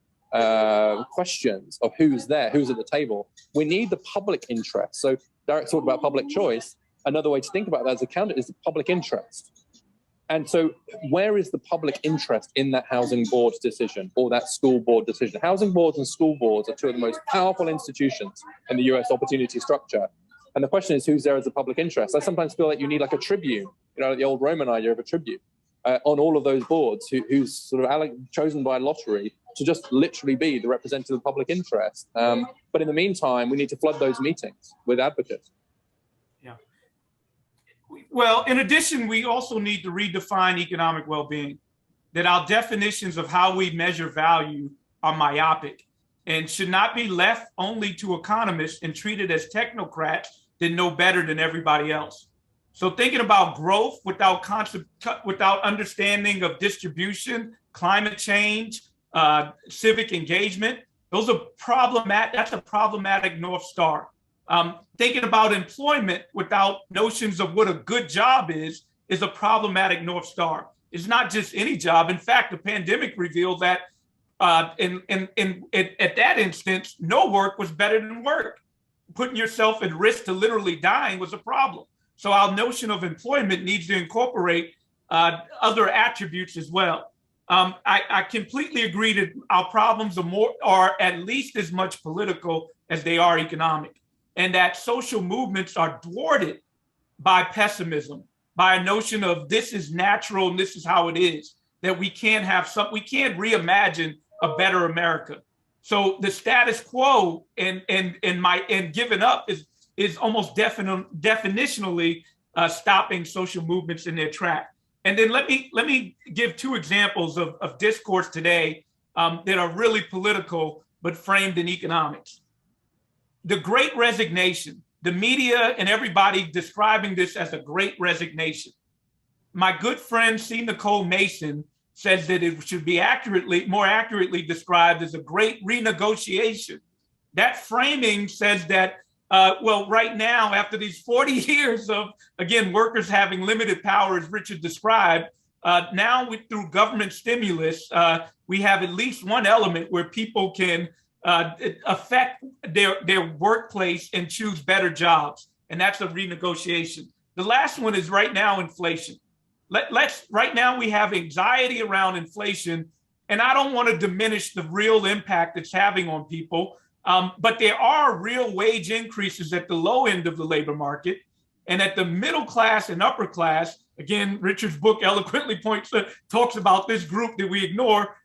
questions of who's there, who's at the table, we need the public interest. So Derek talked about public choice. Another way to think about that as a counter is the public interest. And so where is the public interest in that housing board decision or that school board decision? Housing boards and school boards are two of the most powerful institutions in the US opportunity structure. And the question is, who's there as a public interest? I sometimes feel like you need like a tribune, the old Roman idea of a tribune, on all of those boards who's sort of chosen by lottery to just literally be the representative of public interest. But in the meantime, we need to flood those meetings with advocates.
Yeah. Well, in addition, we also need to redefine economic well-being, that our definitions of how we measure value are myopic and should not be left only to economists and treated as technocrats that know better than everybody else. So thinking about growth without understanding of distribution, climate change, civic engagement, those are problematic. That's a problematic North Star. Thinking about employment without notions of what a good job is a problematic North Star. It's not just any job. In fact, the pandemic revealed that at that instance, no work was better than work. Putting yourself at risk to literally dying was a problem. So our notion of employment needs to incorporate other attributes as well. I completely agree that our problems are at least as much political as they are economic, and that social movements are thwarted by pessimism, by a notion of this is natural and this is how it is, that we can't reimagine a better America. So the status quo and giving up is almost definitionally stopping social movements in their track. And then let me give two examples of discourse today that are really political but framed in economics. The Great Resignation, the media and everybody describing this as a great resignation. My good friend C. Nicole Mason says that it should be more accurately described as a great renegotiation. That framing says that, well, right now, after these 40 years of, again, workers having limited power, as Richard described, now through government stimulus, we have at least one element where people can affect their workplace and choose better jobs. And that's a renegotiation. The last one is right now inflation. Right now we have anxiety around inflation, and I don't want to diminish the real impact it's having on people, but there are real wage increases at the low end of the labor market, and at the middle class and upper class. Again, Richard's book eloquently talks about this group that we ignore.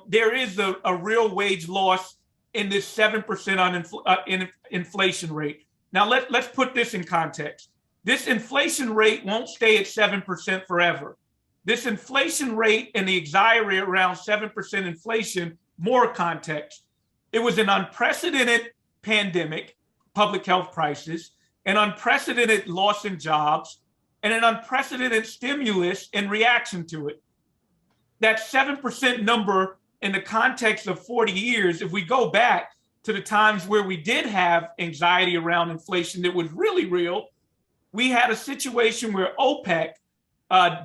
There is a real wage loss in this 7% inflation rate. Now let's put this in context. This inflation rate won't stay at 7% forever. This inflation rate and the anxiety around 7% inflation, more context. It was an unprecedented pandemic, public health crisis, an unprecedented loss in jobs, and an unprecedented stimulus in reaction to it. That 7% number in the context of 40 years, if we go back to the times where we did have anxiety around inflation that was really real, we had a situation where OPEC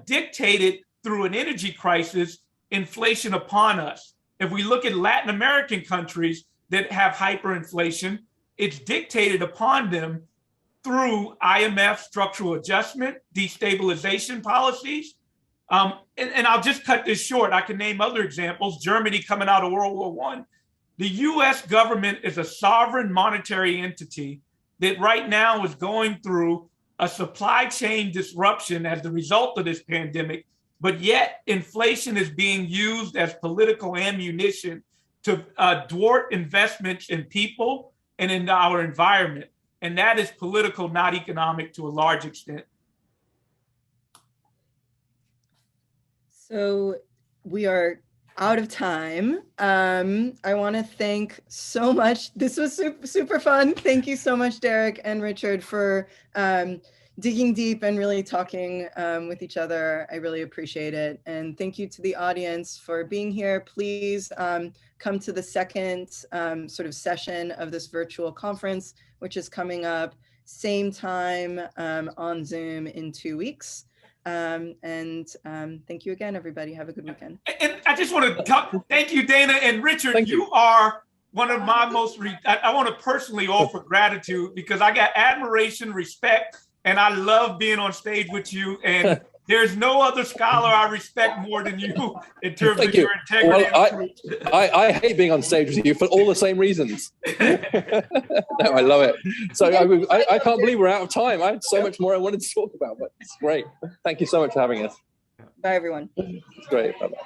dictated through an energy crisis inflation upon us. If we look at Latin American countries that have hyperinflation, it's dictated upon them through IMF structural adjustment, destabilization policies. And I'll just cut this short. I can name other examples. Germany coming out of World War I. The US government is a sovereign monetary entity that right now is going through a supply chain disruption as the result of this pandemic, but yet inflation is being used as political ammunition to thwart investments in people and in our environment. And that is political, not economic to a large extent.
So we are out of time. I want to thank so much. This was super fun. Thank you so much, Derek and Richard, for digging deep and really talking with each other. I really appreciate it. And thank you to the audience for being here. Please come to the second sort of session of this virtual conference, which is coming up same time on Zoom in 2 weeks. Thank you again, everybody. Have a good weekend.
And I just want to thank you, Dana and Richard.
Thank you.
You are one of my I want to personally offer gratitude because I got admiration, respect, and I love being on stage with you. And there's no other scholar I respect more than you in terms of your integrity.
Well, I hate being on stage with you for all the same reasons. No, I love it. So I can't believe we're out of time. I had so much more I wanted to talk about, but it's great. Thank you so much for having us.
Bye, everyone.
It's great. Bye-bye.